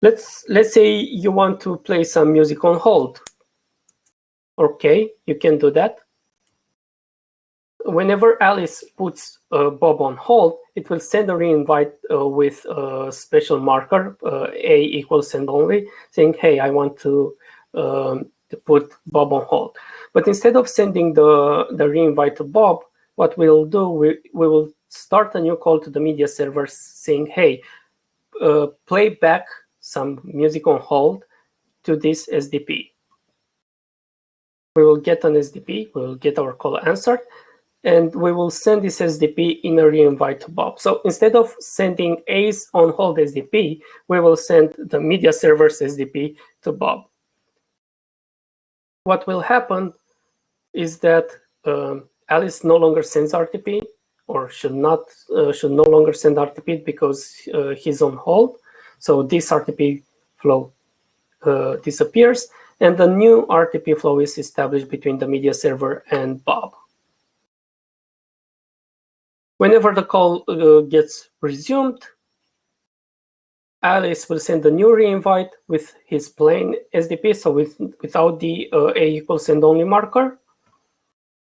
Let's say you want to play some music on hold. Okay, you can do that. Whenever Alice puts Bob on hold, it will send a re-invite with a special marker, A equals send only, saying, hey, I want to put Bob on hold. But instead of sending the re-invite to Bob, what we'll do, we will start a new call to the media server saying, hey, play back some music on hold to this SDP. We will get an SDP, we will get our call answered, and we will send this SDP in a re-invite to Bob. So instead of sending A's on hold SDP, we will send the media server's SDP to Bob. What will happen is that Alice no longer sends RTP, or should no longer send RTP because he's on hold. So this RTP flow disappears, and the new RTP flow is established between the media server and Bob. Whenever the call gets resumed, Alice will send a new re-invite with his plain SDP, so without the A equals send only marker.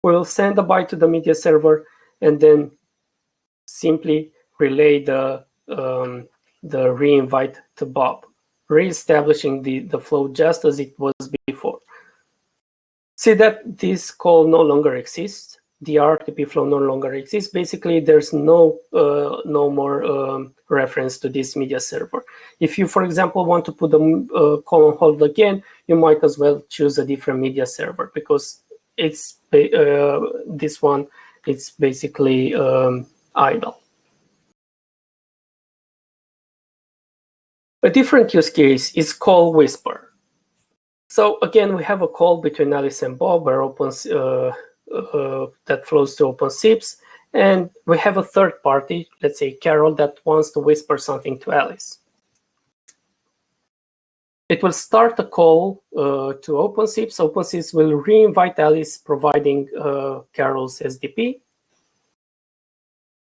We will send a byte to the media server and then simply relay the re-invite to Bob, re-establishing the flow just as it was before. See that this call no longer exists. The RTP flow no longer exists. Basically, there's no more reference to this media server. If you, for example, want to put the call on hold again, you might as well choose a different media server, because it's this one. It's basically idle. A different use case is call whisper. So again, we have a call between Alice and Bob where that flows to OpenSIPS, and we have a third party, let's say Carol, that wants to whisper something to Alice. It will start a call to OpenSIPS. OpenSIPS will re-invite Alice, providing Carol's SDP,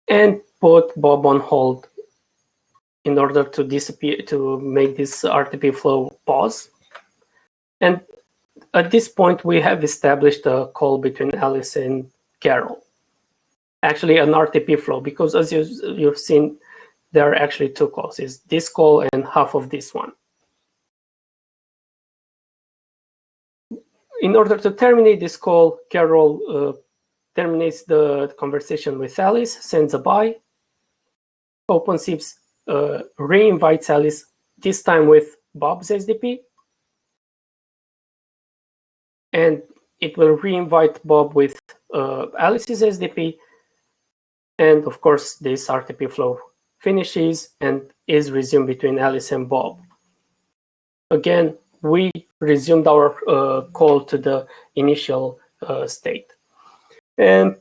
and put Bob on hold in order to make this RTP flow pause. And at this point, we have established a call between Alice and Carol. Actually, an RTP flow, because as you've seen, there are actually two calls. It's this call and half of this one. In order to terminate this call, Carol terminates the conversation with Alice, sends a bye. OpenSIPS re-invites Alice, this time with Bob's SDP. And it will re-invite Bob with Alice's SDP. And of course, this RTP flow finishes and is resumed between Alice and Bob. Again, we resumed our call to the initial state. And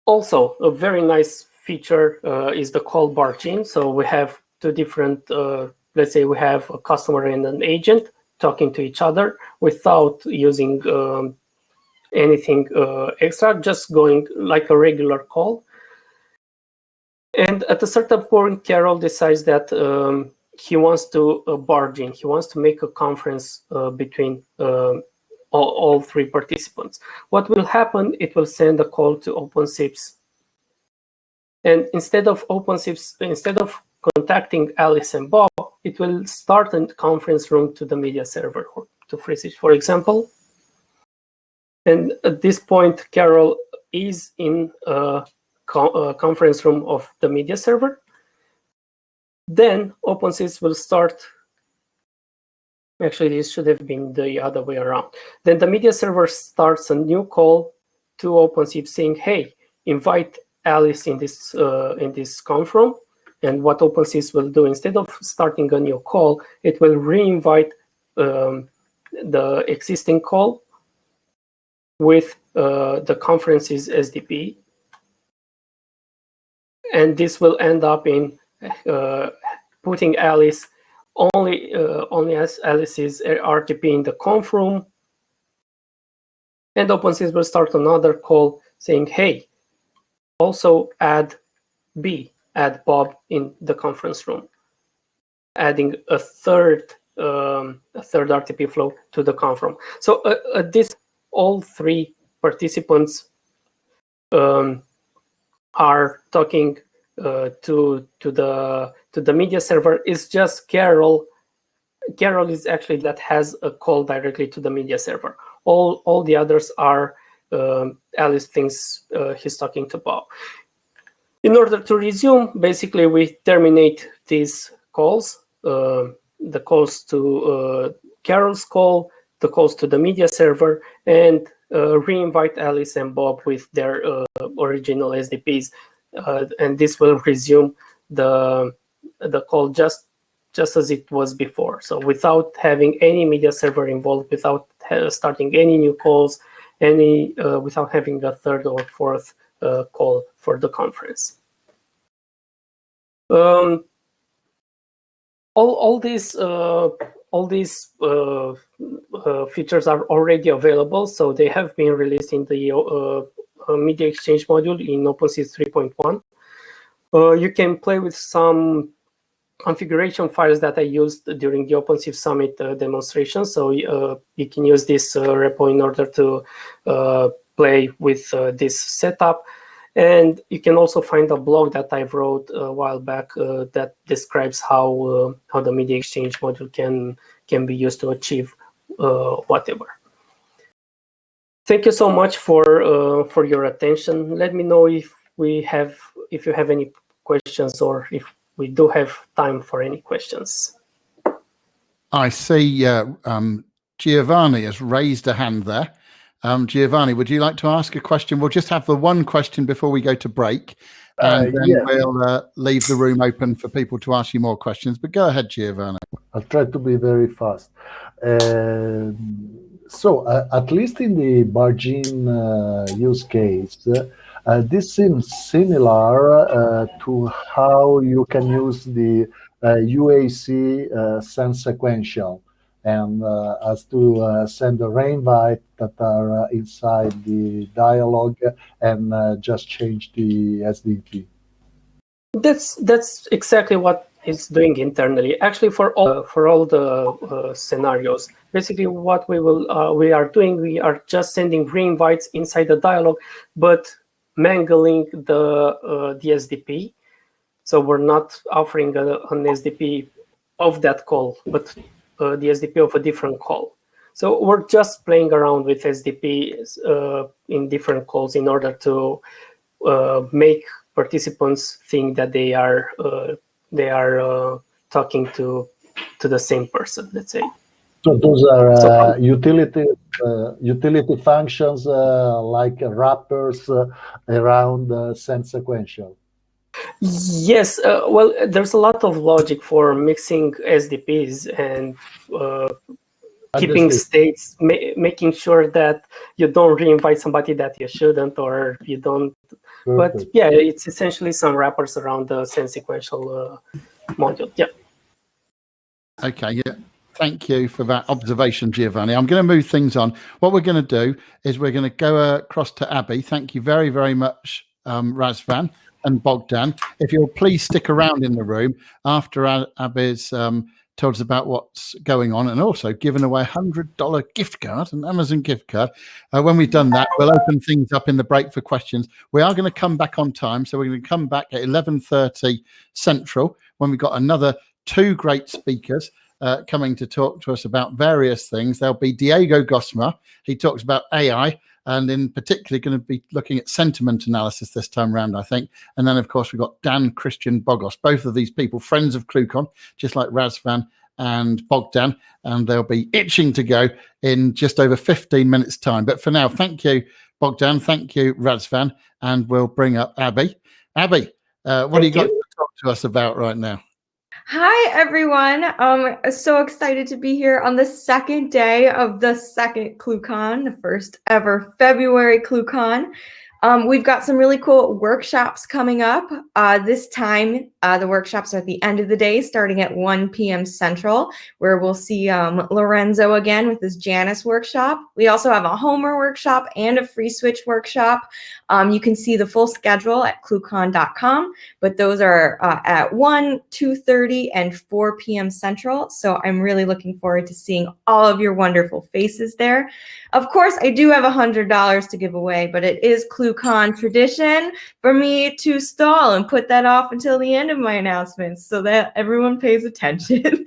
also, a very nice feature is the call bar chain. So we have two different, let's say we have a customer and an agent talking to each other without using anything extra, just going like a regular call. And at a certain point, Carol decides that he wants to barge in. He wants to make a conference between all three participants. What will happen? It will send a call to OpenSIPS. And instead of contacting Alice and Bob, it will start a conference room to the media server, or to Freesich, for example. And at this point, Carol is in a conference room of the media server. Then OpenSIPS will start. Actually, this should have been the other way around. Then the media server starts a new call to OpenSIPS saying, hey, invite Alice in this conf room. And what OpenSIPS will do, instead of starting a new call, it will re-invite the existing call with the conference's SDP. And this will end up in putting Alice only as Alice's RTP in the conf room. And OpenSIPS will start another call saying, hey, also add Bob in the conference room, adding a third RTP flow to the conf room. So this, all three participants are talking to the media server. It's just Carol. Carol is actually that has a call directly to the media server. All the others are Alice thinks he's talking to Bob. In order to resume, basically we terminate these calls, the calls to Carol's call, the calls to the media server, and re-invite Alice and Bob with their original SDPs, and this will resume the call just as it was before. So without having any media server involved, without starting any new calls, without having a third or fourth call for the conference. All these features are already available, so they have been released in the media exchange module in OpenSIPS 3.1. You can play with some configuration files that I used during the OpenSIPS Summit demonstration. So you can use this repo in order to play with this setup. And you can also find a blog that I wrote a while back that describes how the media exchange module can be used to achieve whatever. Thank you so much for your attention. Let me know if you have any questions, or if we do have time for any questions. I see Giovanni has raised a hand there. Giovanni, would you like to ask a question? We'll just have the one question before we go to break, and then we'll leave the room open for people to ask you more questions. But go ahead, Giovanni. I'll try to be very fast. So at least in the barging use case, this seems similar to how you can use the UAC send sequential, and as to send a reinvite that are inside the dialogue and just change the SDP. That's exactly what it's doing internally. Actually, for all the scenarios, basically what we are doing, we are just sending reinvites inside the dialogue, but mangling the SDP. So we're not offering an SDP of that call, but the SDP of a different call. So we're just playing around with SDPs in different calls in order to make participants think that they are talking to the same person, let's say. So those are utility functions like wrappers around send sequential. Yes, well, there's a lot of logic for mixing SDPs and keeping states, making sure that you don't reinvite somebody that you shouldn't, or you don't. Perfect. But yeah, it's essentially some wrappers around the send sequential module. Yeah. Okay. Yeah. Thank you for that observation, Giovanni. I'm going to move things on. What we're going to do is we're going to go across to Abby. Thank you very, very much, Răzvan and Bogdan. If you'll please stick around in the room after Abby's told us about what's going on, and also given away a $100 gift card, an Amazon gift card. When we've done that, we'll open things up in the break for questions. We are going to come back on time, so we're going to come back at 11:30 Central when we've got another two great speakers coming to talk to us about various things. There'll be Diego Gosma. He talks about AI, and in particular going to be looking at sentiment analysis this time around, I think. And then, of course, we've got Dan Christian Bogos, both of these people, friends of ClueCon, just like Răzvan and Bogdan, and they'll be itching to go in just over 15 minutes' time. But for now, thank you, Bogdan. Thank you, Răzvan. And we'll bring up Abby. Abby, what do you got to talk to us about right now? Hi, everyone. So excited to be here on the second day of the second ClueCon, the first ever February ClueCon. We've got some really cool workshops coming up. This time, the workshops are at the end of the day, starting at 1 p.m. Central, where we'll see Lorenzo again with his Janus workshop. We also have a Homer workshop and a free switch workshop. You can see the full schedule at cwh.consulting, but those are at 1, 2:30, and 4 p.m. Central. So I'm really looking forward to seeing all of your wonderful faces there. Of course, I do have $100 to give away, but it is ClueCon tradition for me to stall and put that off until the end of my announcements so that everyone pays attention.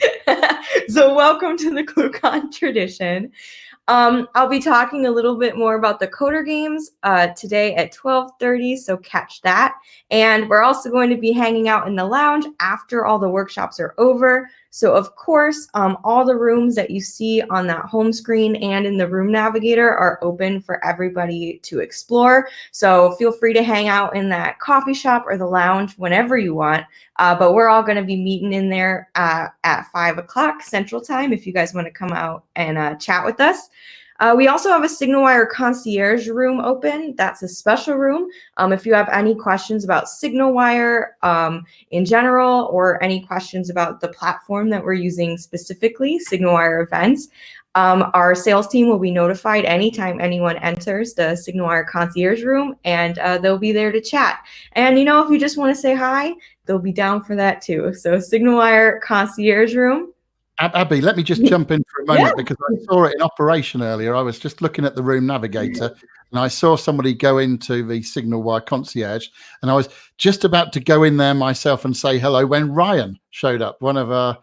So welcome to the ClueCon tradition. I'll be talking a little bit more about the coder games today at 12:30, so catch that. And we're also going to be hanging out in the lounge after all the workshops are over. So of course, all the rooms that you see on that home screen and in the room navigator are open for everybody to explore. So feel free to hang out in that coffee shop or the lounge whenever you want. But we're all going to be meeting in there at 5 o'clock Central Time if you guys want to come out and chat with us. We also have a SignalWire concierge room open. That's a special room. If you have any questions about SignalWire in general, or any questions about the platform that we're using specifically, SignalWire events, our sales team will be notified anytime anyone enters the SignalWire concierge room, and they'll be there to chat. And if you just want to say hi, they'll be down for that too. So SignalWire concierge room. Abby, let me just jump in for a moment because I saw it in operation earlier. I was just looking at the room navigator and I saw somebody go into the SignalWire concierge, and I was just about to go in there myself and say hello when Ryan showed up, one of our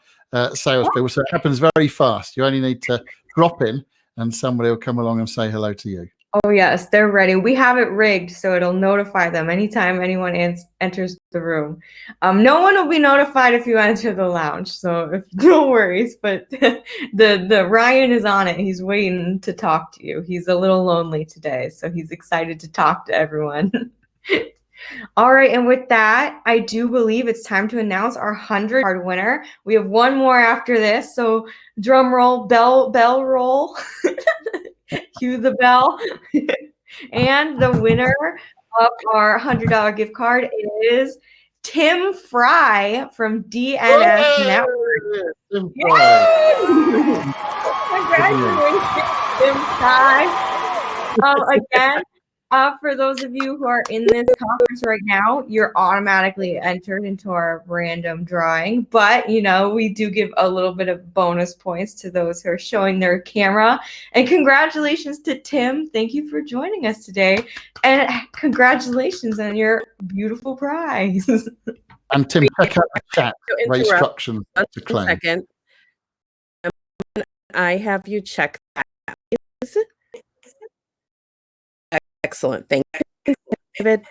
salespeople. So it happens very fast. You only need to drop in and somebody will come along and say hello to you. Oh yes, they're ready. We have it rigged so it'll notify them anytime anyone enters the room. No one will be notified if you enter the lounge, so no worries. But the Ryan is on it. He's waiting to talk to you. He's a little lonely today, so he's excited to talk to everyone. All right, and with that, I do believe it's time to announce our 100 card winner. We have one more after this, so drum roll, bell roll. Cue the bell. And the winner of our $100 gift card is Tim Fry from DNS Network. Congratulations, Tim Fry. Again, for those of you who are in this conference right now, you're automatically entered into our random drawing. But, we do give a little bit of bonus points to those who are showing their camera. And congratulations to Tim. Thank you for joining us today. And congratulations on your beautiful prize. And Tim, check out the chat for instructions to claim. Second. I have you check that. Excellent. Thank you, David.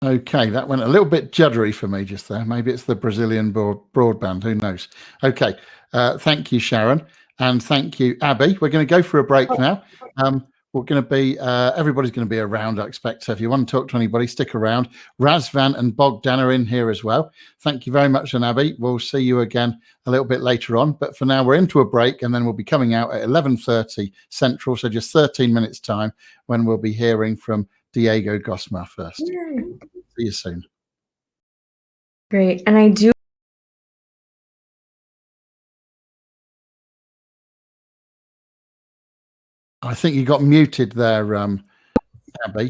Okay, that went a little bit juddery for me just there. Maybe it's the Brazilian broadband. Who knows? Okay, thank you, Sharon, and thank you, Abby. We're going to go for a break now. We're going to be everybody's going to be around, I expect. So if you want to talk to anybody, stick around. Razvan and Bogdan are in here as well. Thank you very much, and Abby. We'll see you again a little bit later on. But for now, we're into a break, and then we'll be coming out at 11:30 Central, so just 13 minutes time, when we'll be hearing from Diego Gosmar first. Yay. See you soon. Great, and I do. I think you got muted there, Abby.